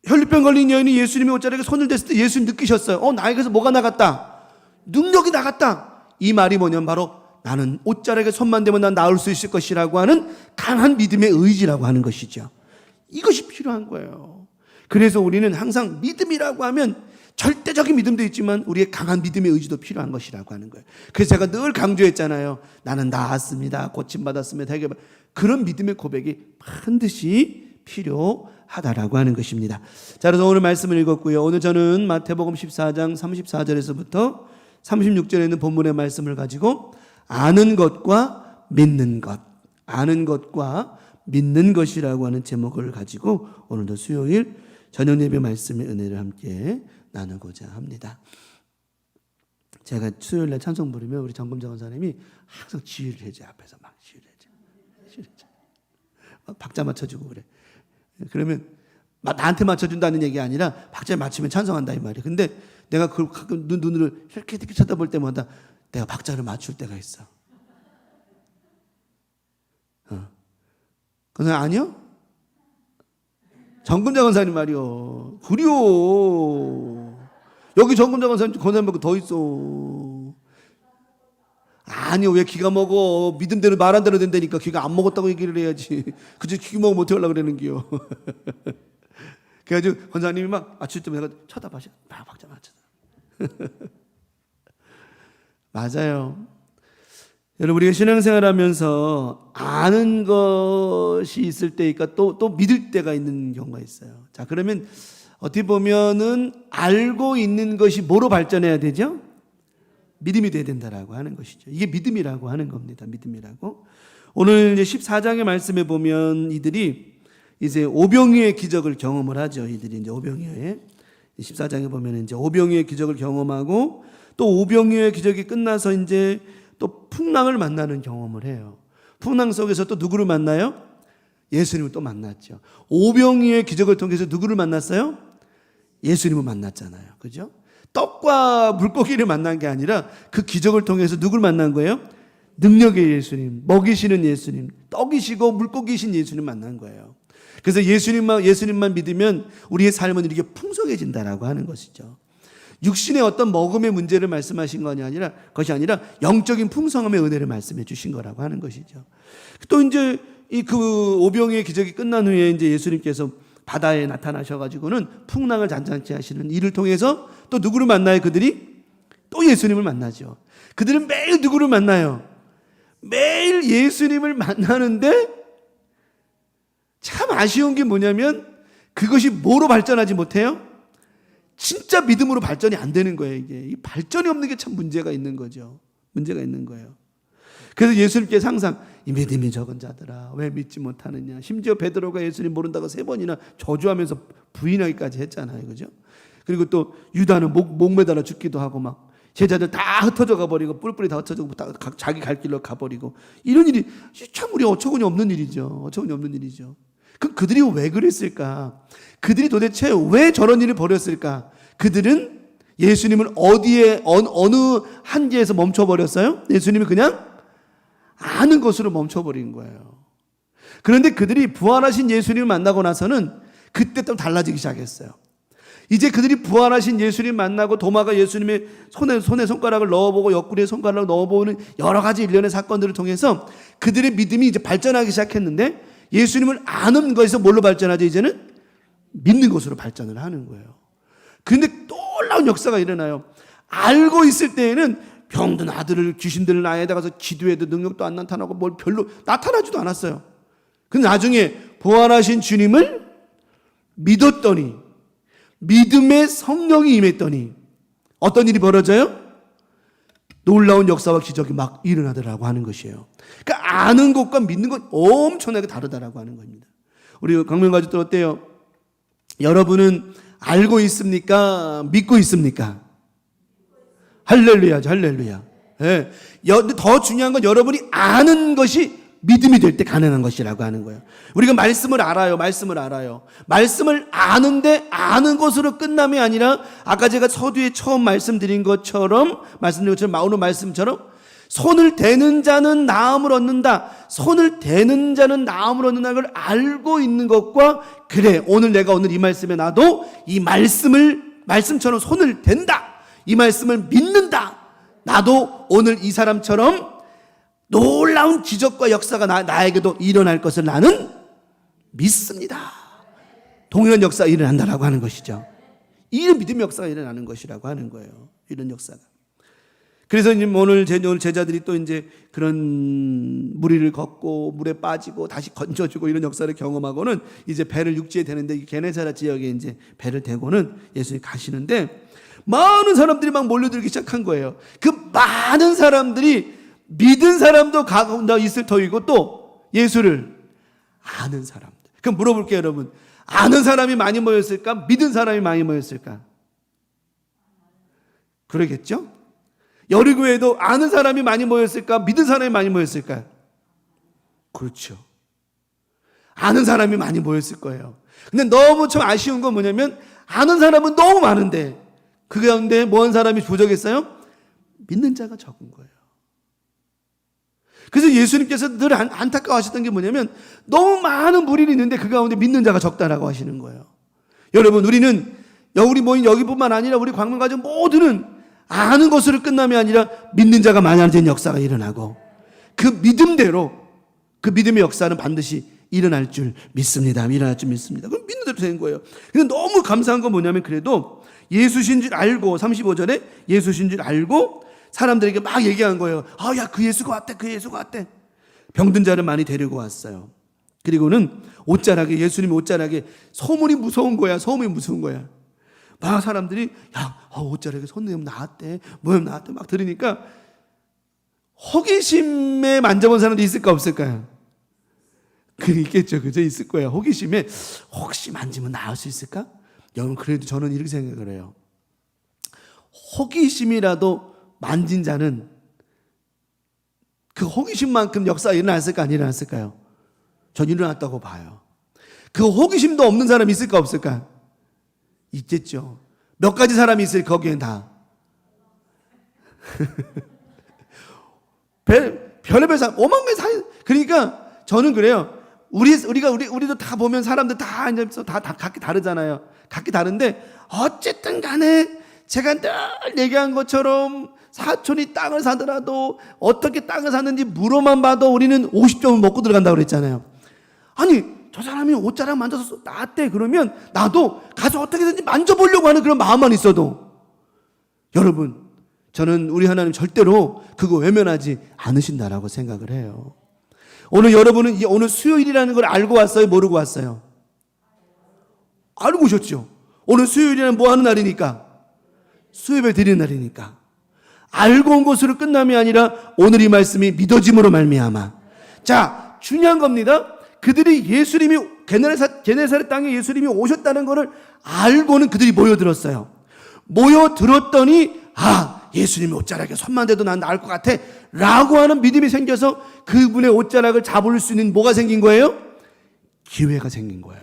혈류병 걸린 여인이 예수님의 옷자락에 손을 댔을 때 예수님 느끼셨어요. 나에게서 뭐가 나갔다? 능력이 나갔다. 이 말이 뭐냐면 바로 나는 옷자락에 손만 대면 난 나을 수 있을 것이라고 하는 강한 믿음의 의지라고 하는 것이죠. 이것이 필요한 거예요. 그래서 우리는 항상 믿음이라고 하면 절대적인 믿음도 있지만 우리의 강한 믿음의 의지도 필요한 것이라고 하는 거예요. 그래서 제가 늘 강조했잖아요. 나는 나았습니다. 고침받았습니다. 그런 믿음의 고백이 반드시 필요하다라고 하는 것입니다. 자, 그래서 오늘 말씀을 읽었고요. 오늘 저는 마태복음 14장 34절에서부터 36절에 있는 본문의 말씀을 가지고 아는 것과 믿는 것, 아는 것과 믿는 것이라고 하는 제목을 가지고 오늘도 수요일 저녁 예배 말씀의 은혜를 함께 나누고자 합니다. 제가 수요일날 찬송 부르면 우리 정금자 권사님이 항상 지휘를 해줘요. 앞에서 막 지휘를 해줘. 박자 맞춰주고 그래. 그러면 나한테 맞춰준다는 얘기 아니라 박자를 맞추면 찬송한다 이 말이에요. 근데 내가 그걸 가끔 눈으로 이렇게 쳐다볼 때마다 내가 박자를 맞출 때가 있어. 그래서 아니요? 정금자 권사님 말이요. 그래요. 여기 정금자 권사님 말고 더 있어. 아니요. 왜 기가 먹어. 믿음대로 말한 대로 된다니까. 기가 안 먹었다고 얘기를 해야지. 그저 기가 먹으면 어떻게 하려고 그러는 기요. 그래가지고 권사님이 막 맞출 때 내가 쳐다봐서 박자 맞춰. 맞아요. 여러분 우리가 신앙생활하면서 아는 것이 있을 때니까 또 믿을 때가 있는 경우가 있어요. 자, 그러면 어떻게 보면은 알고 있는 것이 뭐로 발전해야 되죠? 믿음이 돼야 된다라고 하는 것이죠. 이게 믿음이라고 하는 겁니다. 믿음이라고. 오늘 이제 14장의 말씀에 보면 이들이 이제 오병이어의 기적을 경험을 하죠. 이들이 이제 오병이어의 14장에 보면 이제 오병이어의 기적을 경험하고 또 오병이어의 기적이 끝나서 이제 또 풍랑을 만나는 경험을 해요. 풍랑 속에서 또 누구를 만나요? 예수님을 또 만났죠. 오병이어의 기적을 통해서 누구를 만났어요? 예수님을 만났잖아요. 그죠? 떡과 물고기를 만난 게 아니라 그 기적을 통해서 누구를 만난 거예요? 능력의 예수님, 먹이시는 예수님, 떡이시고 물고기신 예수님 만난 거예요. 그래서 예수님만 믿으면 우리의 삶은 이렇게 풍성해진다라고 하는 것이죠. 육신의 어떤 먹음의 문제를 말씀하신 것이 아니라 영적인 풍성함의 은혜를 말씀해 주신 거라고 하는 것이죠. 또 이제 그 오병이의 기적이 끝난 후에 이제 예수님께서 바다에 나타나셔가지고는 풍랑을 잔잔케 하시는 이를 통해서 또 누구를 만나요? 그들이 또 예수님을 만나죠. 그들은 매일 누구를 만나요? 매일 예수님을 만나는데 참 아쉬운 게 뭐냐면 그것이 뭐로 발전하지 못해요? 진짜 믿음으로 발전이 안 되는 거예요. 이게 이 발전이 없는 게 참 문제가 있는 거죠. 문제가 있는 거예요. 그래서 예수님께서 항상 이 믿음이 적은 자들아 왜 믿지 못하느냐. 심지어 베드로가 예수님 모른다고 3번이나 저주하면서 부인하기까지 했잖아요. 그죠? 그리고 또 유다는 목 매달아 죽기도 하고 막 제자들 다 흩어져 가버리고 뿔뿔이 다 흩어져 자기 갈 길로 가버리고 이런 일이 참 우리 어처구니 없는 일이죠. 어처구니 없는 일이죠. 그럼 그들이 왜 그랬을까? 그들이 도대체 왜 저런 일을 벌였을까? 그들은 예수님을 어느 한계에서 멈춰버렸어요? 예수님이 그냥 아는 것으로 멈춰버린 거예요. 그런데 그들이 부활하신 예수님을 만나고 나서는 그때 또 달라지기 시작했어요. 이제 그들이 부활하신 예수님 만나고 도마가 예수님의 손에 손가락을 넣어보고 옆구리에 손가락을 넣어보는 여러 가지 일련의 사건들을 통해서 그들의 믿음이 이제 발전하기 시작했는데 예수님을 아는 것에서 뭘로 발전하죠? 이제는 믿는 것으로 발전을 하는 거예요. 그런데 놀라운 역사가 일어나요. 알고 있을 때에는 병든 아들을 귀신들을 나에다 가서 기도해도 능력도 안 나타나고 뭘 별로 나타나지도 않았어요. 근데 나중에 부활하신 주님을 믿었더니 믿음의 성령이 임했더니 어떤 일이 벌어져요? 놀라운 역사와 기적이 막 일어나더라고 하는 것이에요. 그러니까 아는 것과 믿는 것 엄청나게 다르다라고 하는 겁니다. 우리 강명가족들 어때요? 여러분은 알고 있습니까? 믿고 있습니까? 할렐루야죠. 할렐루야. 예. 더 중요한 건 여러분이 아는 것이 믿음이 될 때 가능한 것이라고 하는 거예요. 우리가 말씀을 알아요. 말씀을 아는데 아는 것으로 끝남이 아니라 아까 제가 서두에 처음 말씀드린 것처럼 오늘 말씀처럼 손을 대는 자는 나음을 얻는다. 손을 대는 자는 나음을 얻는다는 걸 알고 있는 것과 그래 오늘 이 말씀에 나도 이 말씀처럼 손을 댄다. 이 말씀을 믿는다. 나도 오늘 이 사람처럼 놀라운 기적과 역사가 나에게도 일어날 것을 나는 믿습니다. 동일한 역사가 일어난다라고 하는 것이죠. 이런 믿음의 역사가 일어나는 것이라고 하는 거예요. 이런 역사가. 그래서 이제 오늘 제자들이 또 이제 그런 무리를 걷고 물에 빠지고 다시 건져주고 이런 역사를 경험하고는 이제 배를 육지에 대는데 게네사라 지역에 이제 배를 대고는 예수님이 가시는데 많은 사람들이 막 몰려들기 시작한 거예요. 그 많은 사람들이 믿은 사람도 가운데 있을 터이고 또 예수를 아는 사람들. 그럼 물어볼게요, 여러분. 아는 사람이 많이 모였을까? 믿은 사람이 많이 모였을까? 그러겠죠? 여리고에도 아는 사람이 많이 모였을까? 믿은 사람이 많이 모였을까? 그렇죠. 아는 사람이 많이 모였을 거예요. 근데 너무 좀 아쉬운 건 뭐냐면 아는 사람은 너무 많은데 그 가운데 뭐 한 사람이 부족했어요? 믿는 자가 적은 거예요. 그래서 예수님께서 늘 안타까워하셨던 게 뭐냐면 너무 많은 무리가 있는데 그 가운데 믿는 자가 적다라고 하시는 거예요. 여러분, 우리는 우리 모인 여기뿐만 아니라 우리 광명가족 모두는 아는 것으로 끝남이 아니라 믿는 자가 많아진 역사가 일어나고 그 믿음대로 그 믿음의 역사는 반드시 일어날 줄 믿습니다. 일어날 줄 믿습니다. 그럼 믿는 대로 되는 거예요. 근데 너무 감사한 건 뭐냐면 그래도 예수신 줄 알고 35절에 예수신 줄 알고 사람들에게 막 얘기한 거예요. 야, 그 예수가 왔대. 그 예수가 왔대. 병든 자를 많이 데리고 왔어요. 그리고는 옷자락에 예수님이 옷자락에 소문이 무서운 거야. 소문이 무서운 거야. 막 사람들이 옷자락에 손님 나왔대. 모형 나왔대. 막 들으니까 호기심에 만져본 사람도 있을까 없을까요? 있겠죠. 그죠? 있을 거예요. 호기심에 혹시 만지면 나을 수 있을까? 여러분, 그래도 저는 이렇게 생각을 해요. 호기심이라도 만진 자는 그 호기심만큼 역사가 일어났을까 안 일어났을까요? 전 일어났다고 봐요. 그 호기심도 없는 사람이 있을까 없을까? 있겠죠. 몇 가지 사람이 있을 거기엔 다. 별의별 사람, 오만 가지 사람. 그러니까 저는 그래요. 우리도 다 보면 사람들 다 각기 다르잖아요. 각기 다른데 어쨌든 간에 제가 늘 얘기한 것처럼 사촌이 땅을 사더라도 어떻게 땅을 샀는지 물어만 봐도 우리는 50점을 먹고 들어간다고 그랬잖아요. 아니, 저 사람이 옷자락 만져서 나왔대. 그러면 나도 가서 어떻게든지 만져보려고 하는 그런 마음만 있어도 여러분, 저는 우리 하나님 절대로 그거 외면하지 않으신다라고 생각을 해요. 오늘 여러분은 오늘 수요일이라는 걸 알고 왔어요? 모르고 왔어요? 알고 오셨죠? 오늘 수요일이란 뭐 하는 날이니까? 수요예배 드리는 날이니까. 알고 온 것으로 끝남이 아니라 오늘 이 말씀이 믿어짐으로 말미암아. 자, 중요한 겁니다. 그들이 예수님이 게네사렛 땅에 예수님이 오셨다는 것을 알고는 그들이 모여들었어요. 모여들었더니 예수님이 옷자락에 손만 대도 난 나을 것 같아 라고 하는 믿음이 생겨서 그분의 옷자락을 잡을 수 있는 뭐가 생긴 거예요? 기회가 생긴 거예요.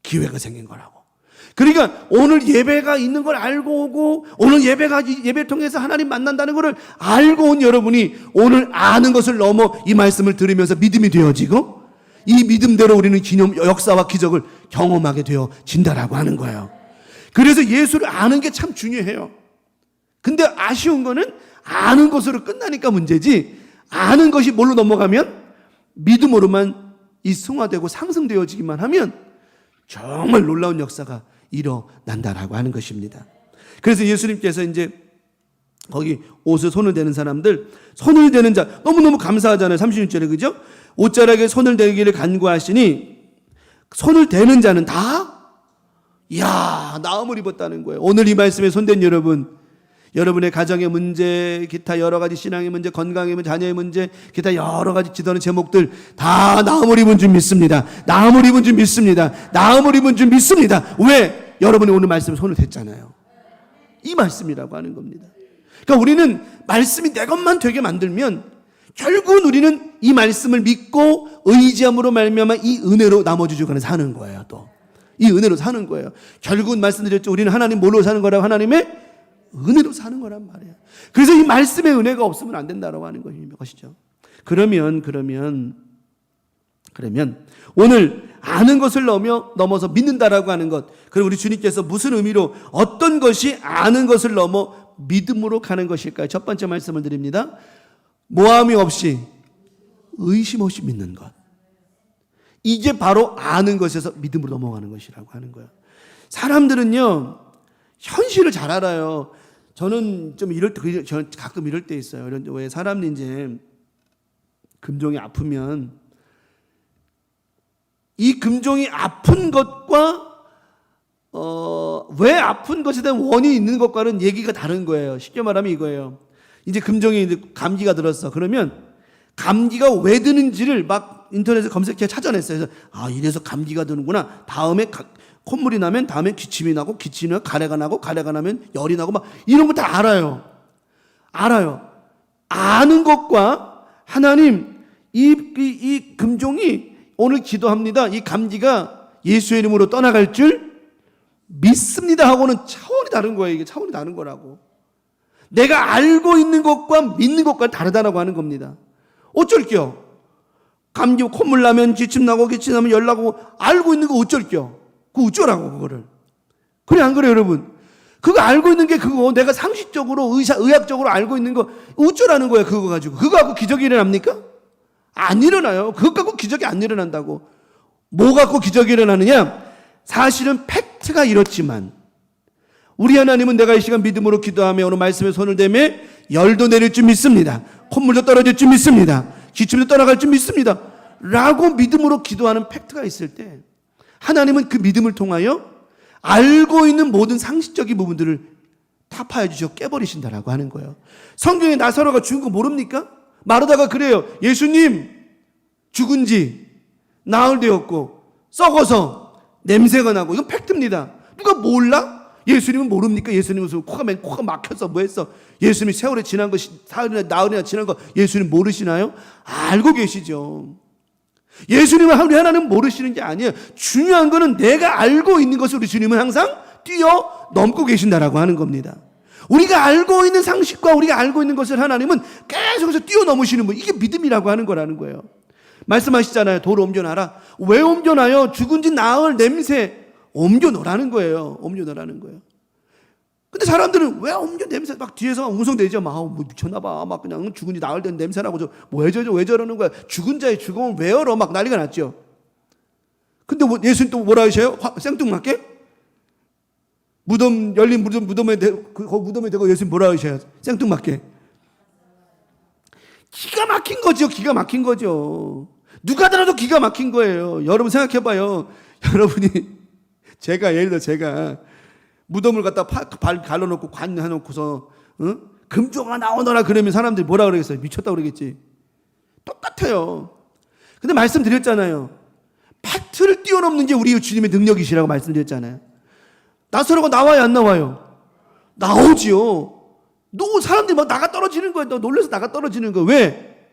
기회가 생긴 거라고. 그러니까 오늘 예배가 있는 걸 알고 오고 오늘 예배를 통해서 하나님 만난다는 것을 알고 온 여러분이 오늘 아는 것을 넘어 이 말씀을 들으면서 믿음이 되어지고 이 믿음대로 우리는 역사와 기적을 경험하게 되어진다라고 하는 거예요. 그래서 예수를 아는 게 참 중요해요. 근데 아쉬운 거는 아는 것으로 끝나니까 문제지, 아는 것이 뭘로 넘어가면 믿음으로만 승화되고 상승되어지기만 하면 정말 놀라운 역사가 일어난다라고 하는 것입니다. 그래서 예수님께서 이제 거기 옷에 손을 대는 사람들, 손을 대는 자 너무너무 감사하잖아요. 36절에 그죠? 옷자락에 손을 대기를 간구하시니 손을 대는 자는 다 나음을 입었다는 거예요. 오늘 이 말씀에 손댄 여러분의 가정의 문제, 기타 여러 가지 신앙의 문제, 건강의 문제, 자녀의 문제, 기타 여러 가지 지도하는 제목들 다 나음을 입은 줄 믿습니다. 나음을 입은 줄 믿습니다. 나음을 입은 줄 믿습니다. 왜? 여러분이 오늘 말씀에 손을 댔잖아요. 이 말씀이라고 하는 겁니다. 그러니까 우리는 말씀이 내 것만 되게 만들면 결국은 우리는 이 말씀을 믿고 의지함으로 말미암아 이 은혜로 나머지 주간에 사는 거예요. 또 이 은혜로 사는 거예요. 결국은 말씀드렸죠. 우리는 하나님 뭘로 사는 거라고? 하나님의 은혜로 사는 거란 말이에요. 그래서 이 말씀의 은혜가 없으면 안 된다라고 하는 것이죠. 그러면 오늘 아는 것을 넘어서 믿는다라고 하는 것, 그럼 우리 주님께서 무슨 의미로 어떤 것이 아는 것을 넘어 믿음으로 가는 것일까요? 첫 번째 말씀을 드립니다. 모함이 없이 의심 없이 믿는 것. 이게 바로 아는 것에서 믿음으로 넘어가는 것이라고 하는 거예요. 사람들은요, 현실을 잘 알아요. 저는 좀 이럴 때, 저는 가끔 이럴 때 있어요. 왜 사람이 이제 금종이 아프면 이 금종이 아픈 것과 왜 아픈 것에 대한 원인이 있는 것과는 얘기가 다른 거예요. 쉽게 말하면 이거예요. 이제 금종이 이제 감기가 들었어. 그러면 감기가 왜 드는지를 막 인터넷에 검색해 찾아냈어요. 그래서 이래서 감기가 드는구나. 다음에 콧물이 나면 다음에 기침이 나고, 기침이 나면 가래가 나고, 가래가 나면 열이 나고, 막 이런 거 다 알아요. 아는 것과 하나님 이 금종이 오늘 기도합니다. 이 감기가 예수의 이름으로 떠나갈 줄 믿습니다 하고는 차원이 다른 거예요. 이게 차원이 다른 거라고. 내가 알고 있는 것과 믿는 것과 다르다라고 하는 겁니다. 어쩔게요? 감기 콧물 나면 기침 나고, 기침 나면 열 나고, 알고 있는 거 어쩔게요? 그거 어쩌라고 그거를. 그래 안 그래요 여러분? 그거 알고 있는 게 그거 내가 상식적으로 의학적으로 알고 있는 거 어쩌라는 거예요. 그거 가지고. 그거 갖고 기적이 일어납니까? 안 일어나요. 그거 갖고 기적이 안 일어난다고. 뭐 갖고 기적이 일어나느냐? 사실은 팩트가 이렇지만 우리 하나님은 내가 이 시간 믿음으로 기도하며 오늘 말씀에 손을 대며 열도 내릴 줄 믿습니다. 콧물도 떨어질 줄 믿습니다. 기침도 떠나갈 줄 믿습니다. 라고 믿음으로 기도하는 팩트가 있을 때 하나님은 그 믿음을 통하여 알고 있는 모든 상식적인 부분들을 타파해 주시고 깨버리신다라고 하는 거예요. 성경에 나사로가 죽은 거 모릅니까? 마르다가 그래요. 예수님 죽은 지 나흘 되었고 썩어서 냄새가 나고. 이건 팩트입니다. 누가 몰라? 예수님은 모릅니까? 예수님은 코가 막혀서 뭐 했어? 예수님이 세월이 지난 거, 사흘이나 나흘이나 지난 거 예수님 모르시나요? 알고 계시죠. 예수님은 우리 하나님은 모르시는 게 아니에요. 중요한 거는 내가 알고 있는 것을 우리 주님은 항상 뛰어넘고 계신다라고 하는 겁니다. 우리가 알고 있는 상식과 우리가 알고 있는 것을 하나님은 계속해서 뛰어넘으시는 분. 이게 믿음이라고 하는 거라는 거예요. 말씀하시잖아요. 돌을 옮겨놔라. 왜 옮겨놔요? 죽은 지 나흘 냄새 옮겨놓으라는 거예요. 옮겨놓으라는 거예요. 근데 사람들은 왜 옮겨 냄새 막 뒤에서 웅성대죠. 뭐 미쳤나봐. 막 그냥 죽은 지 나흘 된 냄새나고 왜 저러는 거야. 죽은 자의 죽음을 왜 열어? 막 난리가 났죠. 근데 예수님 또 뭐라 하셔요? 생뚱맞게? 열린 무덤에 대고 예수님 뭐라 하셔요? 생뚱맞게. 기가 막힌 거죠. 기가 막힌 거죠. 누가 들어도 기가 막힌 거예요. 여러분 생각해봐요. 여러분이 예를 들어 제가 무덤을 갖다 발 갈라놓고 관 해놓고서 금종아 나오너라 그러면 사람들이 뭐라 그러겠어요? 미쳤다 그러겠지. 똑같아요. 근데 말씀드렸잖아요. 팩트를 뛰어넘는 게 우리 주님의 능력이시라고 말씀드렸잖아요. 나사로가 나와요 안 나와요? 나오지요. 사람들이 막 나가 떨어지는 거예요. 놀라서 나가 떨어지는 거예요. 왜?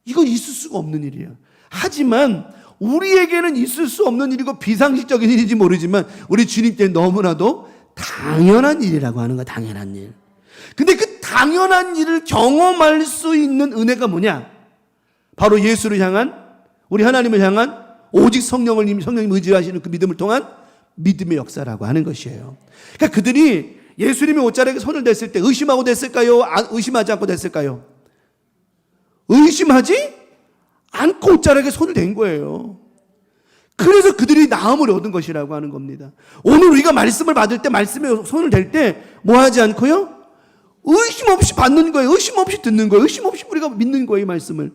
이건 있을 수가 없는 일이에요. 하지만 우리에게는 있을 수 없는 일이고 비상식적인 일인지 모르지만 우리 주님께는 너무나도 당연한 일이라고 하는 거야. 당연한 일. 근데 그 당연한 일을 경험할 수 있는 은혜가 뭐냐? 바로 예수를 향한, 우리 하나님을 향한 오직 성령님 의지하시는 그 믿음을 통한 믿음의 역사라고 하는 것이에요. 그러니까 그들이 예수님이 옷자락에 손을 댔을 때 의심하고 됐을까요? 의심하지 않고 됐을까요? 의심하지 않고 옷자락에 손을 댄 거예요. 그래서 그들이 나음을 얻은 것이라고 하는 겁니다. 오늘 우리가 말씀을 받을 때, 말씀에 손을 댈 때 뭐 하지 않고요? 의심 없이 받는 거예요. 의심 없이 듣는 거예요. 의심 없이 우리가 믿는 거예요, 이 말씀을.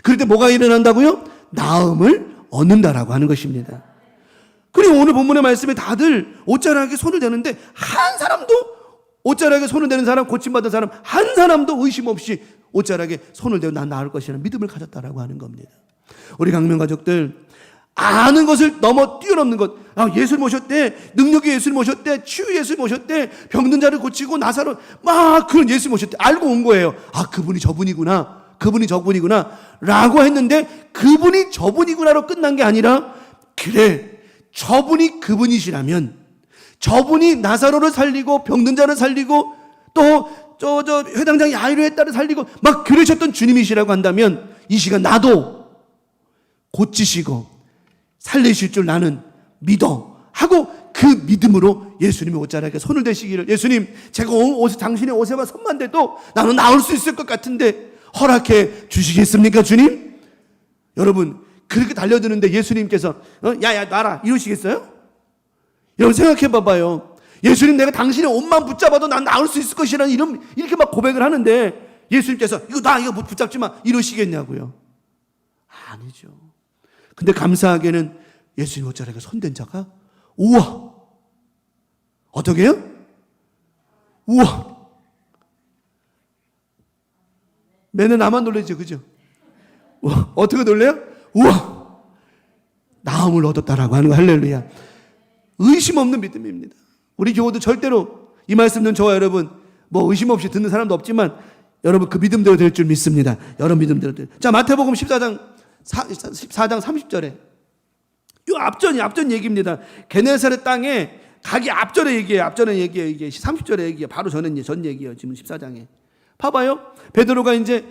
그럴 때 뭐가 일어난다고요? 나음을 얻는다라고 하는 것입니다. 그리고 오늘 본문의 말씀에 다들 옷자락에 손을 대는데 한 사람도 옷자락에 손을 대는 사람, 고침받은 사람 한 사람도 의심 없이 옷자락에 손을 대고 난 나을 것이라는 믿음을 가졌다라고 하는 겁니다. 우리 강명 가족들, 아는 것을 넘어 뛰어넘는 것. 예수를 모셨대, 능력의 예수를 모셨대, 치유 예수를 모셨대, 병든 자를 고치고 나사로 막 그런 예수를 모셨대. 알고 온 거예요. 그분이 저분이구나, 그분이 저분이구나 라고 했는데 그분이 저분이구나로 끝난 게 아니라, 그래 저분이 그분이시라면, 저분이 나사로를 살리고 병든 자를 살리고 또 회당장 야이로 했다를 살리고 막 그러셨던 주님이시라고 한다면 이 시간 나도 고치시고 살리실 줄 나는 믿어 하고 그 믿음으로 예수님의 옷자락에 손을 대시기를, 예수님 제가 당신의 옷에만 손만 대도 나는 나올 수 있을 것 같은데 허락해 주시겠습니까 주님? 여러분 그렇게 달려드는데 예수님께서 야야 놔라 이러시겠어요? 여러분 생각해 봐봐요. 예수님, 내가 당신의 옷만 붙잡아도 난 나을 수 있을 것이라는 이렇게 막 고백을 하는데 예수님께서 이거 붙잡지 마 이러시겠냐고요. 아니죠. 근데 감사하게는 예수님 옷자락에 손댄 자가 우와, 어떻게 해요? 우와. 맨날 나만 놀라죠, 그죠? 우와. 어떻게 놀래요? 우와, 나음을 얻었다라고 하는 거. 할렐루야. 의심 없는 믿음입니다. 우리 교우도 절대로 이 말씀 듣는 저와 여러분 뭐 의심 없이 듣는 사람도 없지만 여러분 그 믿음대로 될 줄 믿습니다. 여러분 믿음대로 될. 자, 마태복음 14장 30절에 이 앞전 얘기입니다. 게네사렛 땅에 가기 앞전에 얘기예요. 앞전에 얘기예요. 이게 30절에 얘기예요. 바로 전 얘기예요. 지금 14장에. 봐봐요. 베드로가 이제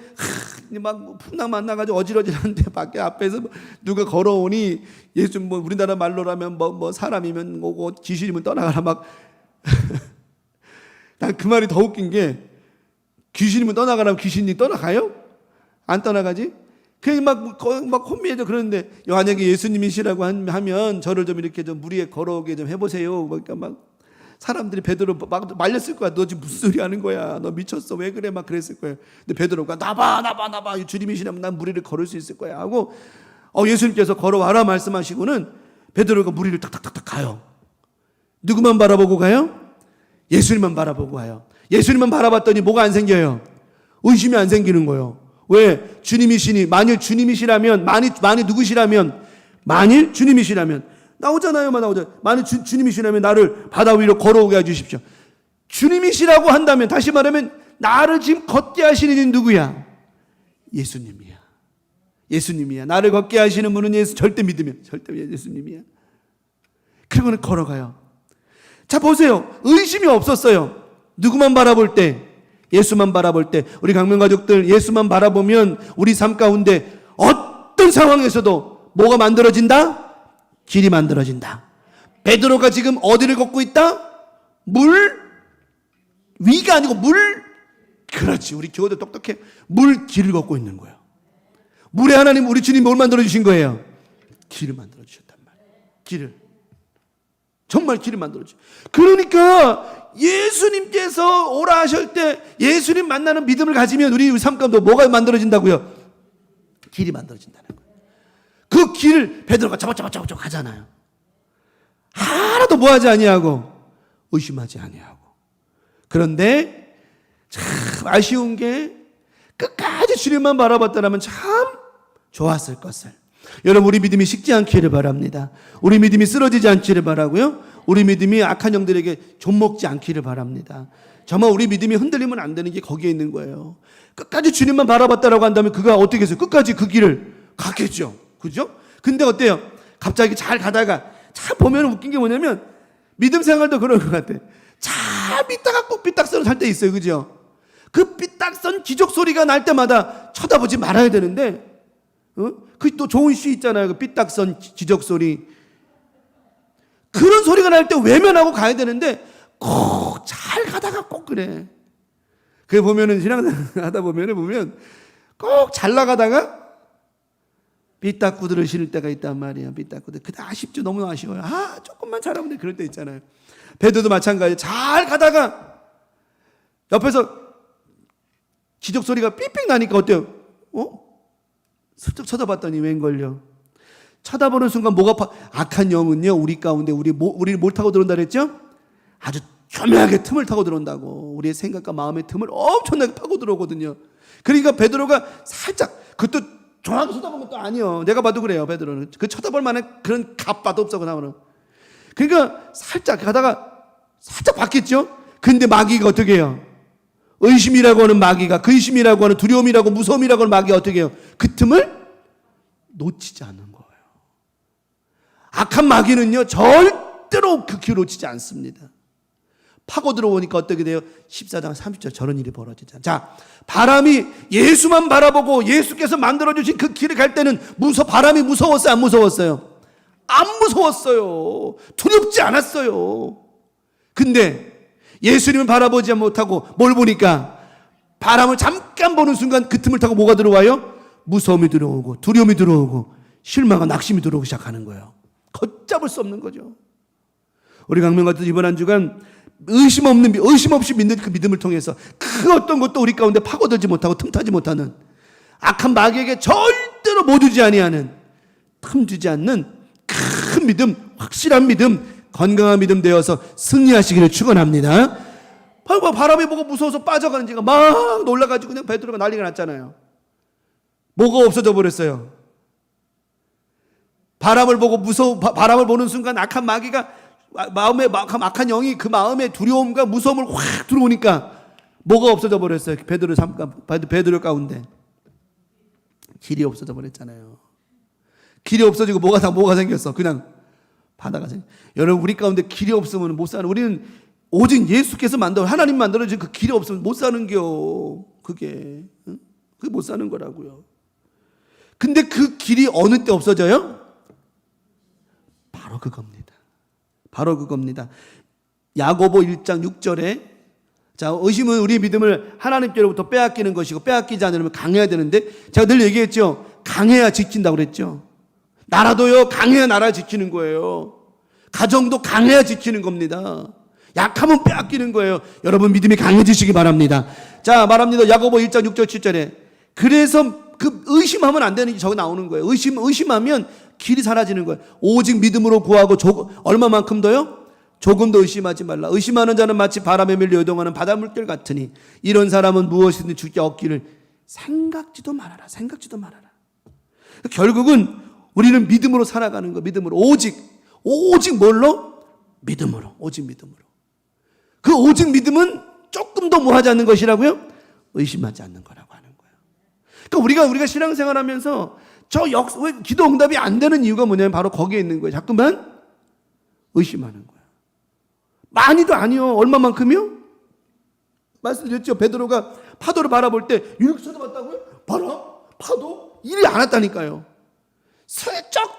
막 풍랑 만나가지고 어지러지는데 밖에 앞에서 누가 걸어오니 예수 뭐 우리나라 말로라면 뭐 사람이면 오고 귀신이면 떠나가라 막. 난 그 말이 더 웃긴 게 귀신이면 떠나가라면 귀신이 떠나가요? 안 떠나가지? 그냥 막 혼미해져. 그러는데 만약에 예수님이시라고 하면 저를 좀 이렇게 좀 무리에 걸어오게 좀 해보세요. 그러니까 막 사람들이 베드로 막 말렸을 거야. 너 지금 무슨 소리 하는 거야? 너 미쳤어? 왜 그래? 막 그랬을 거예요. 근데 베드로가 나봐. 주님이시라면 난 무리를 걸을 수 있을 거야 하고 예수님께서 걸어와라 말씀하시고는 베드로가 무리를 탁탁탁탁 가요. 누구만 바라보고 가요? 예수님만 바라보고 가요. 예수님만 바라봤더니 뭐가 안 생겨요? 의심이 안 생기는 거예요. 왜? 주님이시니, 만일 주님이시라면, 만일 누구시라면, 만일 주님이시라면, 나오잖아요. 만일 주님이시라면 나를 바다 위로 걸어오게 해주십시오. 주님이시라고 한다면, 다시 말하면, 나를 지금 걷게 하시는 이는 누구야? 예수님이야. 나를 걷게 하시는 분은 절대 믿으면, 절대 예수님이야. 그리고는 걸어가요. 자, 보세요. 의심이 없었어요. 누구만 바라볼 때? 예수만 바라볼 때. 우리 강명가족들 예수만 바라보면 우리 삶 가운데 어떤 상황에서도 뭐가 만들어진다? 길이 만들어진다. 베드로가 지금 어디를 걷고 있다? 물 위가 아니고 물. 그렇지. 우리 교우들 똑똑해. 물 길을 걷고 있는 거예요. 물에 하나님 우리 주님이 뭘 만들어 주신 거예요? 길을 만들어 주셨단 말이에요. 길을. 정말 길을 만들어 주셨어요. 그러니까 예수님께서 오라 하실 때 예수님 만나는 믿음을 가지면 우리 삶 가운데 뭐가 만들어진다고요? 길이 만들어진다는 거예요. 그 길을 베드로가 저벅저벅 가잖아요. 하나도 뭐하지 아니하고 의심하지 아니하고. 그런데 참 아쉬운 게 끝까지 주님만 바라봤다면 참 좋았을 것을. 여러분 우리 믿음이 식지 않기를 바랍니다. 우리 믿음이 쓰러지지 않기를 바라고요. 우리 믿음이 악한 영들에게 좀먹지 않기를 바랍니다. 정말 우리 믿음이 흔들리면 안 되는 게 거기에 있는 거예요. 끝까지 주님만 바라봤다라고 한다면 그가 어떻게 했어요? 끝까지 그 길을 갔겠죠. 그죠? 근데 어때요? 갑자기 잘 가다가 참 보면 웃긴 게 뭐냐면 믿음 생활도 그런 것 같아. 잘 믿다가 꼭 삐딱선을 살 때 있어요. 그죠? 그 삐딱선 기적 소리가 날 때마다 쳐다보지 말아야 되는데 그 또 좋은 시 있잖아요. 그 삐딱선 기적 소리. 그런 소리가 날 때 외면하고 가야 되는데 꼭 잘 가다가 꼭 그래. 그게 보면은 신앙생활 하다 보면 꼭 잘 나가다가 삐딱구들을 신을 때가 있단 말이에요. 삐딱구들. 그때 아쉽죠. 너무 아쉬워요. 조금만 잘하면 돼. 그럴 때 있잖아요. 베드로도 마찬가지예요. 잘 가다가 옆에서 기적 소리가 삑삑 나니까 어때요? 슬쩍 쳐다봤더니 웬걸요? 쳐다보는 순간 뭐가 악한 영은요 우리 가운데 우리를 뭘 타고 들어온다 그랬죠? 아주 교묘하게 틈을 타고 들어온다고. 우리의 생각과 마음의 틈을 엄청나게 파고 들어오거든요. 그러니까 베드로가 살짝 그것도 정확히 쳐다보면 또 아니요. 내가 봐도 그래요. 베드로는 그 쳐다볼 만한 그런 갑바도 없어. 그나마는. 그러니까 살짝 가다가 살짝 봤겠죠? 근데 마귀가 어떻게 해요? 의심이라고 하는 마귀가, 근심이라고 하는 두려움이라고 무서움이라고 하는 마귀가 어떻게 해요? 그 틈을 놓치지 않는 거예요. 악한 마귀는요 절대로 그 기회 놓치지 않습니다. 파고 들어오니까 어떻게 돼요? 14장 30절 저런 일이 벌어지잖아요. 자, 바람이 예수만 바라보고 예수께서 만들어주신 그 길을 갈 때는 바람이 무서웠어요? 안 무서웠어요? 안 무서웠어요. 두렵지 않았어요. 근데 예수님을 바라보지 못하고 뭘 보니까 바람을 잠깐 보는 순간 그 틈을 타고 뭐가 들어와요? 무서움이 들어오고 두려움이 들어오고 실망과 낙심이 들어오기 시작하는 거예요. 걷잡을 수 없는 거죠. 우리 강명같은 이번 한 주간 의심 없이 믿는 그 믿음을 통해서 그 어떤 것도 우리 가운데 파고들지 못하고 틈타지 못하는 악한 마귀에게 절대로 못 주지 아니하는 틈주지 않는 큰 믿음, 확실한 믿음, 건강한 믿음 되어서 승리하시기를 축원합니다. 바람이 보고 무서워서 빠져가는 지가 막 놀라가지고 그냥 베드로가 난리가 났잖아요. 뭐가 없어져 버렸어요. 바람을 보는 순간 악한 마귀가 마음에 악한 영이 그 마음에 두려움과 무서움을 확 들어오니까 뭐가 없어져 버렸어요. 베드로 가운데 길이 없어져 버렸잖아요. 길이 없어지고 뭐가 생겼어? 그냥 바다가 생겼어. 여러분, 우리 가운데 길이 없으면 못 사는, 우리는 오직 예수께서 하나님 만들어진 그 길이 없으면 못 사는겨. 그게 못 사는 거라고요. 근데 그 길이 어느 때 없어져요? 바로 그겁니다. 야고보 1장 6절에 자, 의심은 우리의 믿음을 하나님께로부터 빼앗기는 것이고 빼앗기지 않으려면 강해야 되는데, 제가 늘 얘기했죠. 강해야 지킨다고 그랬죠. 나라도요, 강해야 나라 지키는 거예요. 가정도 강해야 지키는 겁니다. 약하면 빼앗기는 거예요. 여러분, 믿음이 강해지시기 바랍니다. 자, 말합니다. 야고보 1장 6절 7절에 그래서 그 의심하면 안 되는 게 저기 나오는 거예요. 의심하면 길이 사라지는 거예요. 오직 믿음으로 구하고 얼마만큼 더요? 조금 더 의심하지 말라. 의심하는 자는 마치 바람에 밀려 요동하는 바닷물결 같으니 이런 사람은 무엇이든 주께 얻기를 생각지도 말아라. 결국은 우리는 믿음으로 살아가는 거. 믿음으로 오직 뭘로? 믿음으로. 오직 믿음으로. 그 오직 믿음은 조금 더 뭐 하지 않는 것이라고요? 의심하지 않는 거라고 하는 거예요. 그러니까 우리가 신앙생활하면서 왜 기도 응답이 안 되는 이유가 뭐냐면 바로 거기에 있는 거예요. 자꾸만 의심하는 거예요. 많이도 아니요. 얼마만큼이요? 말씀드렸죠. 베드로가 파도를 바라볼 때 이렇게 쳐다봤다고요? 파도? 일이 안 왔다니까요. 슬쩍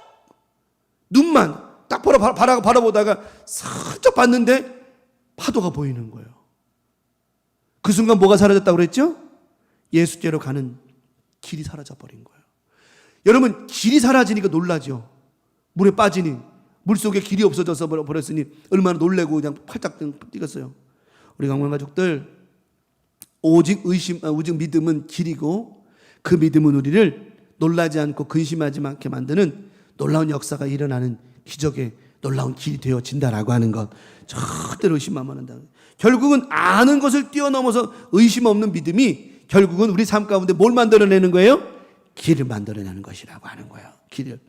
눈만 딱 바라보다가 슬쩍 봤는데 파도가 보이는 거예요. 그 순간 뭐가 사라졌다고 그랬죠? 예수께로 가는 길이 사라져 버린 거예요. 여러분, 길이 사라지니까 놀라죠. 물에 빠지니, 물속에 길이 없어져서 버렸으니 얼마나 놀래고 그냥 팔짝 뛰었어요. 우리 강원 가족들, 오직 믿음은 길이고 그 믿음은 우리를 놀라지 않고 근심하지 않게 만드는 놀라운 역사가 일어나는 기적의 놀라운 길이 되어진다라고 하는 것. 절대로 의심하면 안 된다. 결국은 아는 것을 뛰어넘어서 의심 없는 믿음이 결국은 우리 삶 가운데 뭘 만들어내는 거예요? 길을 만들어내는 것이라고 하는 거예요. 길을.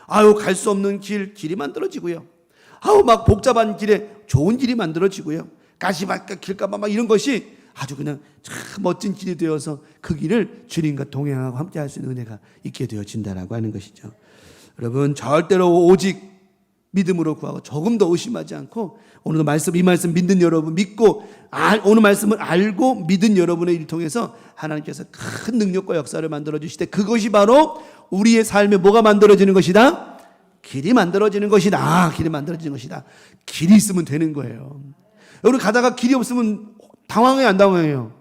갈 수 없는 길이 만들어지고요. 막 복잡한 길에 좋은 길이 만들어지고요. 가시밭가 길가마 막 이런 것이 아주 그냥 참 멋진 길이 되어서 그 길을 주님과 동행하고 함께 할 수 있는 은혜가 있게 되어진다라고 하는 것이죠. 여러분, 절대로 오직 믿음으로 구하고 조금 더 의심하지 않고 오늘도 이 말씀 믿는 여러분 믿고 오늘 말씀을 알고 믿은 여러분의 일을 통해서 하나님께서 큰 능력과 역사를 만들어 주시되 그것이 바로 우리의 삶에 뭐가 만들어지는 것이다? 길이 만들어지는 것이다. 길이 있으면 되는 거예요. 여러분, 가다가 길이 없으면 당황해요, 안 당황해요?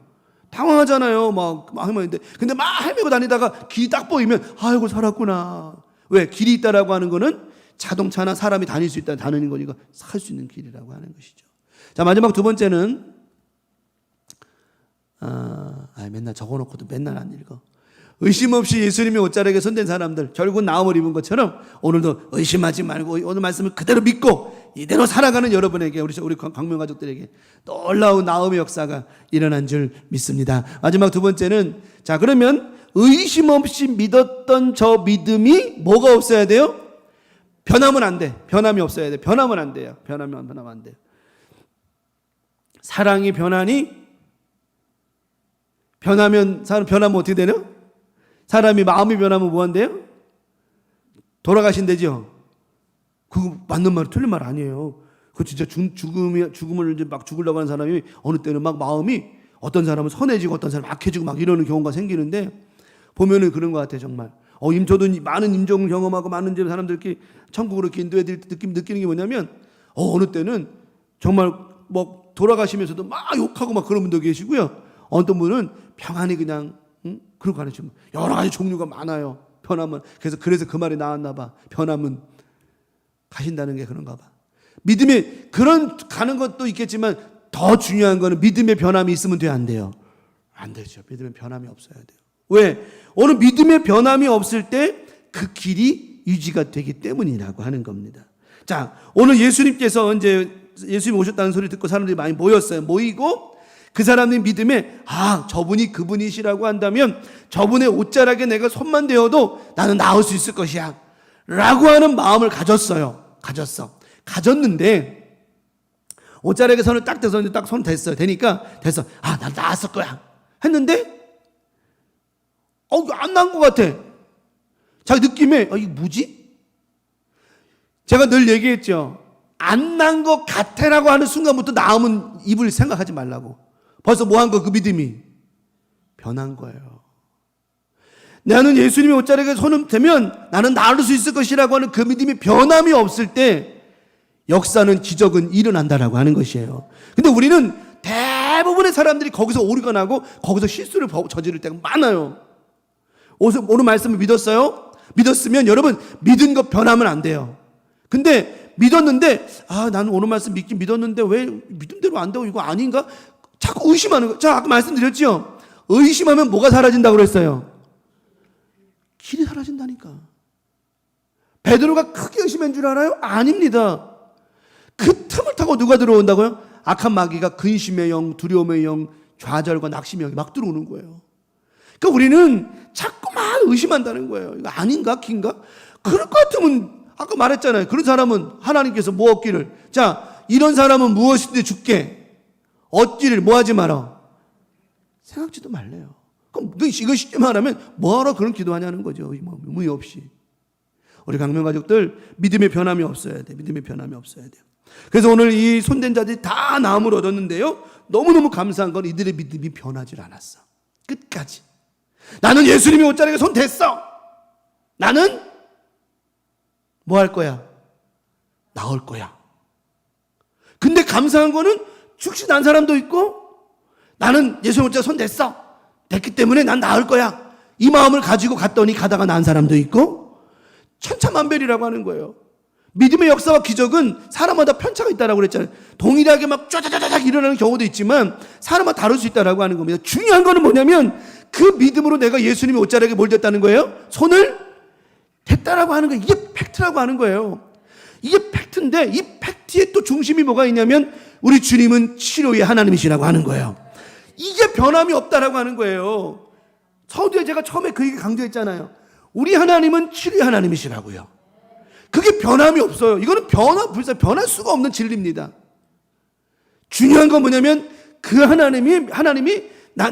당황하잖아요. 막 헤매는데. 근데 막 헤매고 다니다가 길이 딱 보이면 아이고 살았구나. 왜? 길이 있다라고 하는 거는 자동차나 사람이 다닐 수 있다, 다니는 거니까 살 수 있는 길이라고 하는 것이죠. 자, 마지막 두 번째는 맨날 적어놓고도 맨날 안 읽어. 의심 없이 예수님의 옷자락에 손댄 사람들, 결국은 나음을 입은 것처럼 오늘도 의심하지 말고 오늘 말씀을 그대로 믿고 이대로 살아가는 여러분에게, 우리 광명 가족들에게 놀라운 나음의 역사가 일어난 줄 믿습니다. 마지막 두 번째는, 자, 그러면 의심 없이 믿었던 저 믿음이 뭐가 없어야 돼요? 변하면 안 돼. 변함이 없어야 돼. 변하면 안 돼요. 변하면 안 돼요. 사랑이 변하면 어떻게 되냐? 사람이 마음이 변하면 뭐 한대요? 돌아가신대죠. 그거 맞는 말, 틀린 말 아니에요. 그 진짜 죽음을 이제 막 죽으려고 하는 사람이 어느 때는 막 마음이 어떤 사람은 선해지고 어떤 사람은 악해지고 막 이러는 경우가 생기는데 보면은 그런 것 같아요, 정말. 저도 많은 임종을 경험하고 많은 사람들끼리 천국으로 이렇게 인도해 느끼는 게 뭐냐면 어느 때는 정말 뭐 돌아가시면서도 막 욕하고 막 그런 분도 계시고요. 어떤 분은 평안히 그냥 그런 거 아니죠. 여러 가지 종류가 많아요. 변하면. 그래서 그 말이 나왔나 봐. 변하면 가신다는 게 그런가 봐. 믿음이 그런 가는 것도 있겠지만 더 중요한 거는 믿음의 변함이 있으면 돼요, 안 돼요? 안 되죠. 믿음의 변함이 없어야 돼요. 왜? 오늘 믿음의 변함이 없을 때 그 길이 유지가 되기 때문이라고 하는 겁니다. 자, 오늘 예수님께서 이제 예수님 오셨다는 소리 듣고 사람들이 많이 모였어요. 모이고 그 사람의 믿음에 저분이 그분이시라고 한다면 저분의 옷자락에 내가 손만 대어도 나는 나을 수 있을 것이야 라고 하는 마음을 가졌는데 옷자락에 손을 딱 대서 딱 손 댔어요. 되니까 됐어. 난 나았을 거야 했는데 안 나은 것 같아. 자기 느낌에 이게 뭐지? 제가 늘 얘기했죠. 안 난 것 같아라고 하는 순간부터 나음은 입을 생각하지 말라고. 벌써 뭐 한 거 그 믿음이 변한 거예요. 나는 예수님의 옷자락에 손을 대면 나는 나을 수 있을 것이라고 하는 그 믿음이 변함이 없을 때 역사는 기적은 일어난다라고 하는 것이에요. 근데 우리는 대부분의 사람들이 거기서 오류가 나고 거기서 실수를 저지를 때가 많아요. 오늘 말씀을 믿었어요? 믿었으면 여러분 믿은 거 변하면 안 돼요. 근데 믿었는데 나는 오늘 말씀 믿긴 믿었는데 왜 믿음대로 안 되고 이거 아닌가? 자꾸 의심하는 거. 자, 아까 말씀드렸죠? 의심하면 뭐가 사라진다고 그랬어요? 길이 사라진다니까. 베드로가 크게 의심한 줄 알아요? 아닙니다. 그 틈을 타고 누가 들어온다고요? 악한 마귀가 근심의 영, 두려움의 영, 좌절과 낙심의 영이 막 들어오는 거예요. 그러니까 우리는 자꾸만 의심한다는 거예요. 이거 아닌가? 긴가? 그럴 것 같으면 아까 말했잖아요. 그런 사람은 하나님께서 뭐 얻기를. 자, 이런 사람은 무엇인데 죽게 얻기를 뭐 하지 마라. 생각지도 말래요. 그럼 이거 쉽게 말하면 뭐하러 그런 기도하냐는 거죠. 의미 없이. 우리 강명 가족들 믿음의 변함이 없어야 돼. 믿음의 변함이 없어야 돼요. 그래서 오늘 이 손댄 자들이 다 나음을 얻었는데요. 너무너무 감사한 건 이들의 믿음이 변하지 않았어. 끝까지. 나는 예수님의 옷자락에 손 댔어. 나는 뭐 할 거야? 나을 거야. 근데 감사한 거는 죽지 난 사람도 있고 나는 예수님 옷자락에 손 댔어. 됐기 때문에 난 나을 거야. 이 마음을 가지고 갔더니 가다가 난 사람도 있고 천차만별이라고 하는 거예요. 믿음의 역사와 기적은 사람마다 편차가 있다라고 그랬잖아요. 동일하게 막 쫙쫙쫙 일어나는 경우도 있지만 사람마다 다를 수 있다라고 하는 겁니다. 중요한 거는 뭐냐면 그 믿음으로 내가 예수님의 옷자락에 뭘 댔다는 거예요? 손을 댔다라고 하는 거예요. 이게 팩트라고 하는 거예요. 이게 팩트인데 이 팩트의 또 중심이 뭐가 있냐면 우리 주님은 치료의 하나님이시라고 하는 거예요. 이게 변함이 없다라고 하는 거예요. 서두에 제가 처음에 그 얘기 강조했잖아요. 우리 하나님은 치료의 하나님이시라고요. 그게 변함이 없어요. 이거는 변할 수가 없는 진리입니다. 중요한 건 뭐냐면 그 하나님이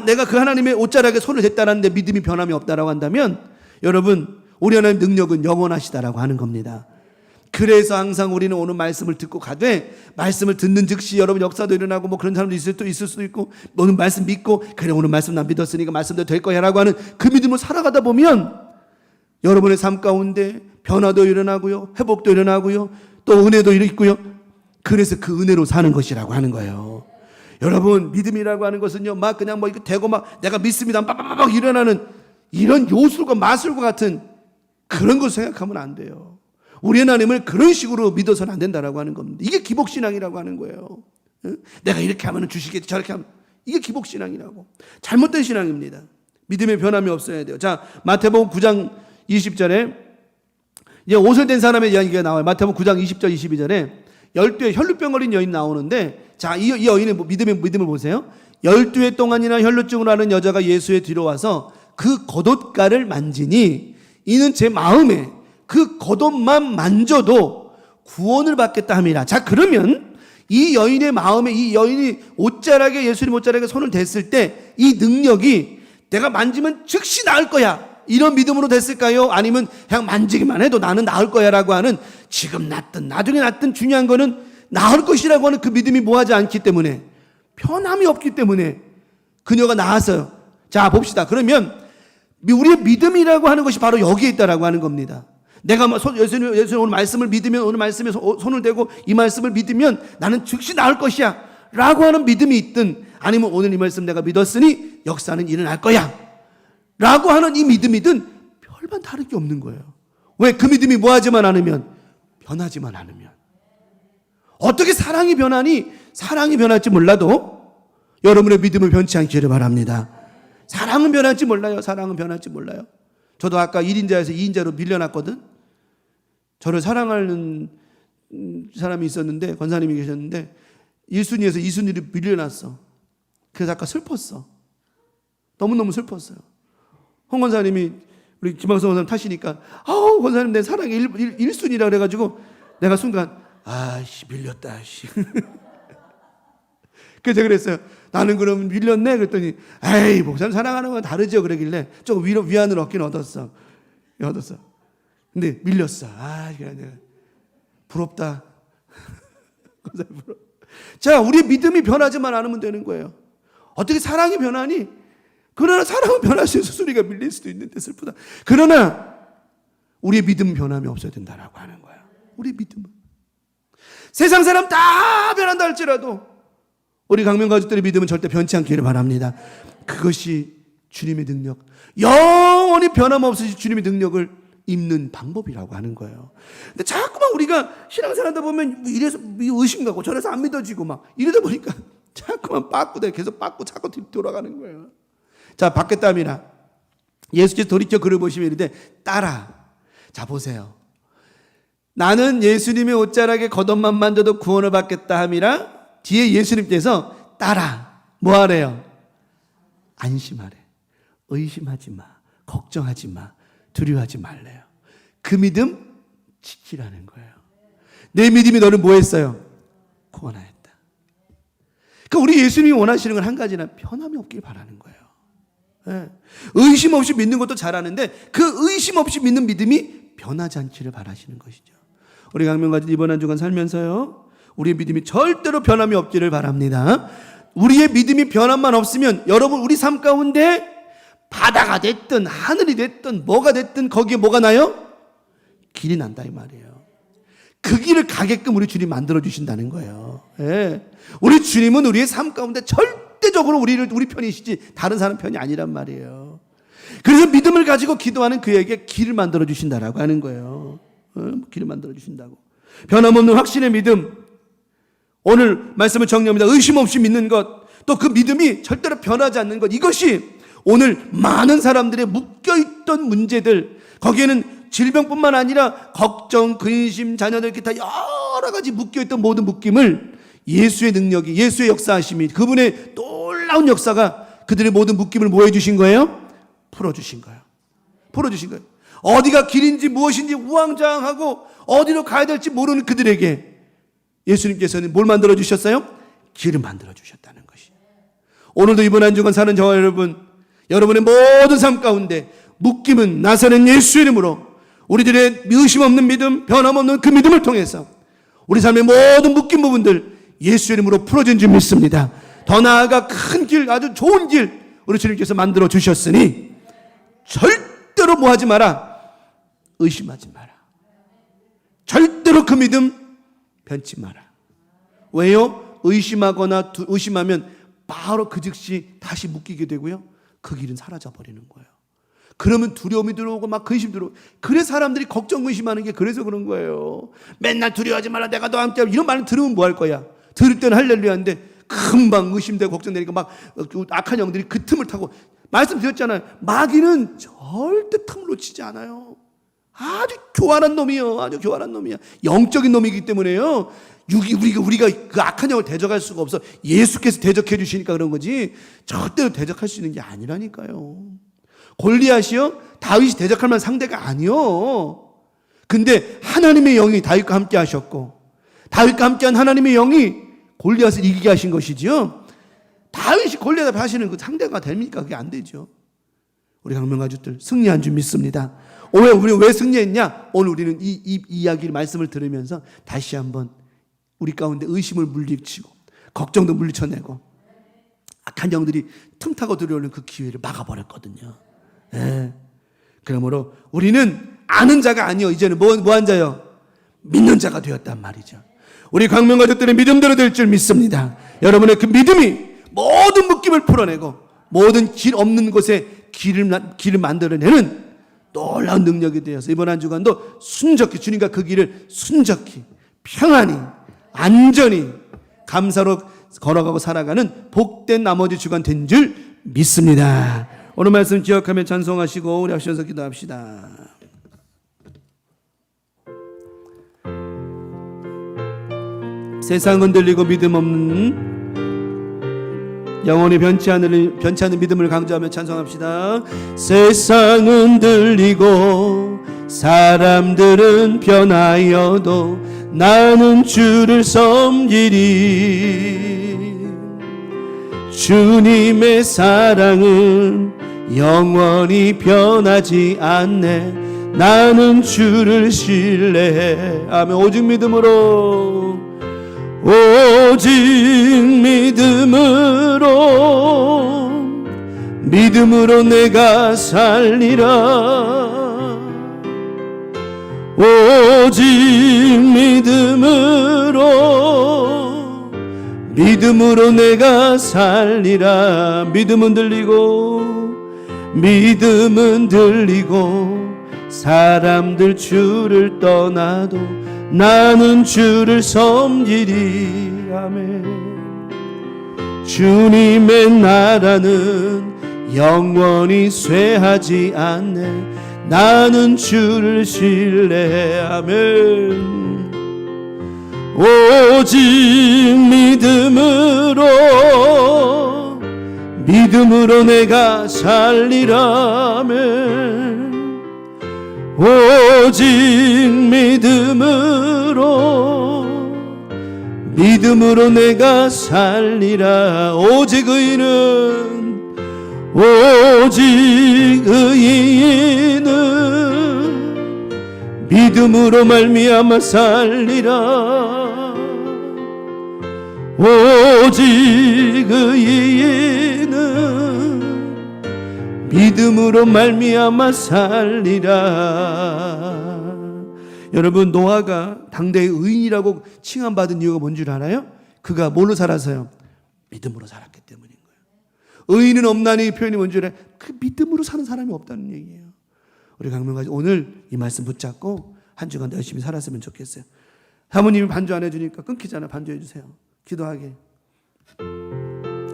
내가 그 하나님의 옷자락에 손을 댔다는 데 믿음이 변함이 없다라고 한다면 여러분 우리 하나님 능력은 영원하시다라고 하는 겁니다. 그래서 항상 우리는 오늘 말씀을 듣고 가되 말씀을 듣는 즉시 여러분 역사도 일어나고 뭐 그런 사람도 있을 수도 있고 오늘 말씀 믿고 그래 오늘 말씀 난 믿었으니까 말씀대로 될 거야 라고 하는 그 믿음을 살아가다 보면 여러분의 삶 가운데 변화도 일어나고요. 회복도 일어나고요. 또 은혜도 있고요. 그래서 그 은혜로 사는 것이라고 하는 거예요. 여러분 믿음이라고 하는 것은요. 막 그냥 뭐 이거 되고 막 내가 믿습니다. 빡빡빡 일어나는 이런 요술과 마술과 같은 그런 걸 생각하면 안 돼요. 우리 하나님을 그런 식으로 믿어서는 안 된다라고 하는 겁니다. 이게 기복신앙이라고 하는 거예요. 내가 이렇게 하면 주시겠지 저렇게 하면 이게 기복신앙이라고. 잘못된 신앙입니다. 믿음의 변함이 없어야 돼요. 자, 마태복음 9장 20절에 이제 옷을 댄 사람의 이야기가 나와요. 마태복음 9장 20절 22절에 12회 혈루병 걸린 여인 나오는데 자, 이 여인의 믿음을 보세요. 12회 동안이나 혈루증으로 하는 여자가 예수의 뒤로 와서 그 겉옷가를 만지니 이는 제 마음에 그 겉옷만 만져도 구원을 받겠다 함이라. 자, 그러면 이 여인의 마음에 이 여인이 옷자락에 예수님 옷자락에 손을 댔을 때 이 능력이 내가 만지면 즉시 나을 거야. 이런 믿음으로 됐을까요? 아니면 그냥 만지기만 해도 나는 나을 거야 라고 하는 지금 낫든 나중에 낫든 중요한 거는 나을 것이라고 하는 그 믿음이 뭐하지 않기 때문에 변함이 없기 때문에 그녀가 나았어요. 자, 봅시다. 그러면 우리의 믿음이라고 하는 것이 바로 여기에 있다라고 하는 겁니다. 내가 예수님 오늘 말씀을 믿으면 오늘 말씀에 손을 대고 이 말씀을 믿으면 나는 즉시 나을 것이야 라고 하는 믿음이 있든 아니면 오늘 이 말씀 내가 믿었으니 역사는 일어날 거야 라고 하는 이 믿음이든 별반 다른 게 없는 거예요. 왜? 그 믿음이 뭐하지만 않으면 변하지만 않으면 어떻게 사랑이 변하니? 사랑이 변할지 몰라도 여러분의 믿음을 변치 않기를 바랍니다. 사랑은 변할지 몰라요. 사랑은 변할지 몰라요. 저도 아까 1인자에서 2인자로 밀려났거든. 저를 사랑하는 사람이 있었는데, 권사님이 계셨는데 1순위에서 2순위로 밀려났어. 그래서 아까 슬펐어. 너무너무 슬펐어요. 홍 권사님이 우리 김학성 권사님 타시니까 권사님 내 사랑이 1순위라 그래가지고 내가 순간 아씨 밀렸다 씨. 그래서 그랬어요. 나는 그럼 밀렸네 그랬더니 에이 목사님 사랑하는 건 다르죠 그러길래 조금 위안을 얻긴 얻었어. 근데 밀렸어. 그래 부럽다. 자, 우리의 믿음이 변하지만 않으면 되는 거예요. 어떻게 사랑이 변하니? 그러나 사랑은 변할 수 있어. 수리가 밀릴 수도 있는데 슬프다. 그러나 우리의 믿음은 변함이 없어야 된다라고 하는 거야. 우리 믿음은. 세상 사람 다 변한다 할지라도 우리 강명 가족들의 믿음은 절대 변치 않기를 바랍니다. 그것이 주님의 능력, 영원히 변함없이 주님의 능력을 입는 방법이라고 하는 거예요. 근데 자꾸만 우리가 신앙생활 하다 보면 이래서 의심 가고 저래서 안 믿어지고 막 이러다 보니까 자꾸만 계속 빠꾸 자꾸 돌아가는 거예요. 자, 바뀌었답니다. 예수께서 돌이켜 그를 보시면 이르되 따라. 자, 보세요. 나는 예수님의 옷자락에 겉옷만 만져도 구원을 받겠다 함이라. 뒤에 예수님께서 따라. 뭐 하래요? 안심하래. 의심하지 마. 걱정하지 마. 두려워하지 말래요. 그 믿음 지키라는 거예요. 내 믿음이 너를 뭐 했어요? 구원하였다. 그러니까 우리 예수님이 원하시는 건 한 가지나 변함이 없길 바라는 거예요. 네. 의심 없이 믿는 것도 잘하는데 그 의심 없이 믿는 믿음이 변하지 않기를 바라시는 것이죠. 우리 강명가족 이번 한 주간 살면서요, 우리의 믿음이 절대로 변함이 없기를 바랍니다. 우리의 믿음이 변함만 없으면 여러분 우리 삶 가운데 바다가 됐든 하늘이 됐든 뭐가 됐든 거기에 뭐가 나요? 길이 난다 이 말이에요. 그 길을 가게끔 우리 주님 만들어 주신다는 거예요. 예. 우리 주님은 우리의 삶 가운데 절대적으로 우리 편이시지 다른 사람 편이 아니란 말이에요. 그래서 믿음을 가지고 기도하는 그에게 길을 만들어 주신다라고 하는 거예요. 길을 만들어 주신다고. 변함없는 확신의 믿음. 오늘 말씀을 정리합니다. 의심 없이 믿는 것, 또 그 믿음이 절대로 변하지 않는 것, 이것이 오늘 많은 사람들의 묶여있던 문제들, 거기에는 질병뿐만 아니라 걱정, 근심, 자녀들 기타 여러 가지 묶여있던 모든 묶임을 예수의 능력이, 예수의 역사하심이, 그분의 놀라운 역사가 그들의 모든 묶임을 뭐 해주신 거예요? 풀어주신 거예요. 풀어주신 거예요. 어디가 길인지 무엇인지 우왕좌왕하고 어디로 가야 될지 모르는 그들에게 예수님께서는 뭘 만들어 주셨어요? 길을 만들어 주셨다는 것이. 오늘도 이번 한 주간 사는 저와 여러분의 모든 삶 가운데 묶임은 나사렛 예수 이름으로 우리들의 의심 없는 믿음, 변함없는 그 믿음을 통해서 우리 삶의 모든 묶인 부분들 예수 이름으로 풀어진 줄 믿습니다. 더 나아가 큰 길, 아주 좋은 길 우리 주님께서 만들어 주셨으니 절대로 뭐 하지 마라? 의심하지 마라. 절대로 그 믿음 변치 마라. 왜요? 의심하면 바로 그 즉시 다시 묶이게 되고요, 그 길은 사라져 버리는 거예요. 그러면 두려움이 들어오고 막 근심 들어오고. 그래서 사람들이 걱정 근심하는 게 그래서 그런 거예요. 맨날 두려워하지 마라, 내가 너와 함께 이런 말을 들으면 뭐 할 거야? 들을 때는 할렐루야인데 금방 의심되고 걱정되니까 막 악한 영들이 그 틈을 타고. 말씀드렸잖아요. 마귀는 절대 틈을 놓치지 않아요. 아주 교활한 놈이요. 아주 교활한 놈이야. 영적인 놈이기 때문에요. 우리가 그 악한 영을 대적할 수가 없어. 예수께서 대적해 주시니까 그런 거지 절대로 대적할 수 있는 게 아니라니까요. 골리앗이요, 다윗이 대적할 만한 상대가 아니요. 근데 하나님의 영이 다윗과 함께 하셨고 다윗과 함께한 하나님의 영이 골리앗을 이기게 하신 것이지요. 다윗이 골리앗 앞에 하시는 그 상대가 됩니까? 그게 안 되죠. 우리 강명 가족들 승리한 줄 믿습니다. 우리 왜 승리했냐? 오늘 우리는 이 이야기를 말씀을 들으면서 다시 한번 우리 가운데 의심을 물리치고 걱정도 물리쳐내고 악한 영들이 틈타고 들어오는 그 기회를 막아버렸거든요. 예. 그러므로 우리는 아는 자가 아니요, 이제는 뭐한 자요? 믿는 자가 되었단 말이죠. 우리 강명 가족들의 믿음대로 될 줄 믿습니다. 여러분의 그 믿음이 모든 묶임을 풀어내고 모든 길 없는 곳에 길을 만들어내는 놀라운 능력이 되어서 이번 한 주간도 순적히 주님과 그 길을 순적히 평안히 안전히 감사로 걸어가고 살아가는 복된 나머지 주간 된 줄 믿습니다. 오늘 말씀 기억하며 찬송하시고 우리 합심해서 기도합시다. 세상 흔들리고 믿음 없는 영원히 변치 않는 믿음을 강조하며 찬송합시다. 세상 흔들리고 사람들은 변하여도 나는 주를 섬기리. 주님의 사랑은 영원히 변하지 않네. 나는 주를 신뢰해. 아멘. 오직 믿음으로, 오직 믿음으로 내가 살리라. 오직 믿음으로 내가 살리라. 믿음은 들리고 사람들 주를 떠나도 나는 주를 섬기리. 아멘. 주님의 나라는 영원히 쇠하지 않네. 나는 주를 신뢰해. 아멘. 오직 믿음으로 내가 살리라. 아멘. 오직 믿음으로 내가 살리라. 오직 의인은 믿음으로 말미암아 살리라. 오직 의인은 믿음으로 말미암아 살리라. 여러분, 노아가 당대의 의인이라고 칭함받은 이유가 뭔 줄 알아요? 그가 뭘로 살아서요? 믿음으로 살았기 때문인 거예요. 의인은 없나니 이 표현이 뭔 줄 알아요? 그 믿음으로 사는 사람이 없다는 얘기예요. 우리 강명가지 오늘 이 말씀 붙잡고 한 주간 열심히 살았으면 좋겠어요. 사모님이 반주 안 해주니까 끊기잖아요. 반주해 주세요. 기도하게.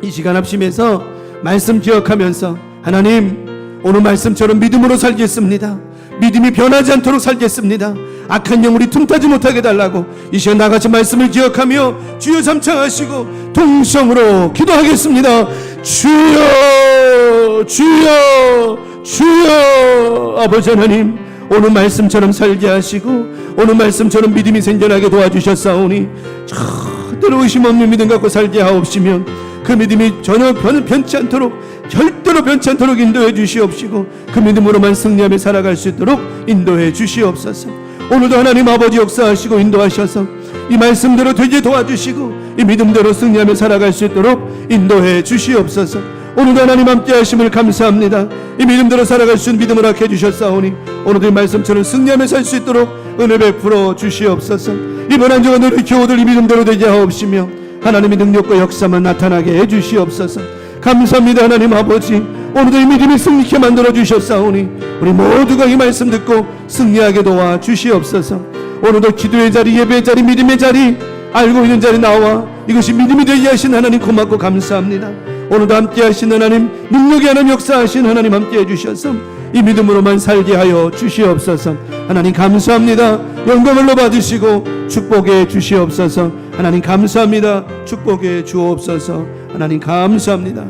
이 시간 합심해서 말씀 기억하면서 하나님, 오늘 말씀처럼 믿음으로 살겠습니다. 믿음이 변하지 않도록 살겠습니다. 악한 영물이 틈타지 못하게 달라고 이 시간 나같이 말씀을 기억하며 주여 잠창하시고 동성으로 기도하겠습니다. 주여, 주여, 주여. 아버지 하나님, 오늘 말씀처럼 살게 하시고 오늘 말씀처럼 믿음이 생겨나게 도와주셨사오니 절대로 의심 없는 믿음 갖고 살게 하옵시며 그 믿음이 전혀 변치 않도록, 절대로 변치 않도록 인도해 주시옵시고 그 믿음으로만 승리하며 살아갈 수 있도록 인도해 주시옵소서. 오늘도 하나님 아버지 역사하시고 인도하셔서 이 말씀대로 되게 도와주시고 이 믿음대로 승리하며 살아갈 수 있도록 인도해 주시옵소서. 오늘도 하나님 함께 하심을 감사합니다. 이 믿음대로 살아갈 수 있는 믿음을 갖게 해주셨사오니 오늘도 이 말씀처럼 승리하며 살 수 있도록 은혜 베풀어 주시옵소서. 이번 한 주간 우리 교우들 이 믿음대로 되게 하옵시며 하나님의 능력과 역사만 나타나게 해주시옵소서. 감사합니다. 하나님 아버지, 오늘도 이 믿음이 승리케 만들어 주셨사오니 우리 모두가 이 말씀 듣고 승리하게 도와 주시옵소서. 오늘도 기도의 자리, 예배의 자리, 믿음의 자리, 알고 있는 자리 나와 이것이 믿음이 되게 하신 하나님 고맙고 감사합니다. 오늘도 함께 하신 하나님, 능력의 하나님, 역사하신 하나님 함께 해주셔서 이 믿음으로만 살게 하여 주시옵소서. 하나님 감사합니다. 영광을로 받으시고 축복해 주시옵소서. 하나님 감사합니다. 축복해 주옵소서. 하나님 감사합니다.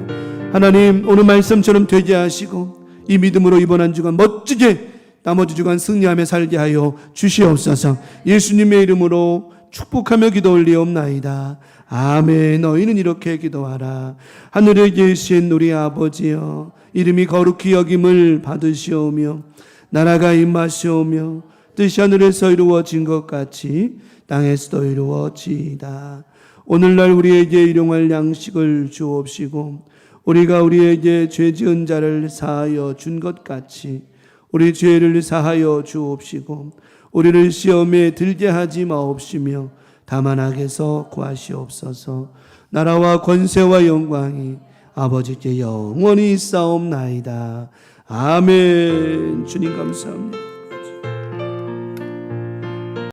하나님, 오늘 말씀처럼 되게 하시고 이 믿음으로 이번 한 주간 멋지게 나머지 주간 승리하며 살게 하여 주시옵소서. 예수님의 이름으로 축복하며 기도 올리옵나이다. 아멘. 너희는 이렇게 기도하라. 하늘에 계신 우리 아버지여, 이름이 거룩히 여김을 받으시오며 나라가 임하시오며 뜻이 하늘에서 이루어진 것 같이 땅에서도 이루어지이다. 오늘날 우리에게 일용할 양식을 주옵시고 우리가 우리에게 죄 지은 자를 사하여 준 것 같이 우리 죄를 사하여 주옵시고 우리를 시험에 들게 하지 마옵시며 다만 악에서 구하시옵소서. 나라와 권세와 영광이 아버지께 영원히 있사옵나이다. 아멘. 주님 감사합니다.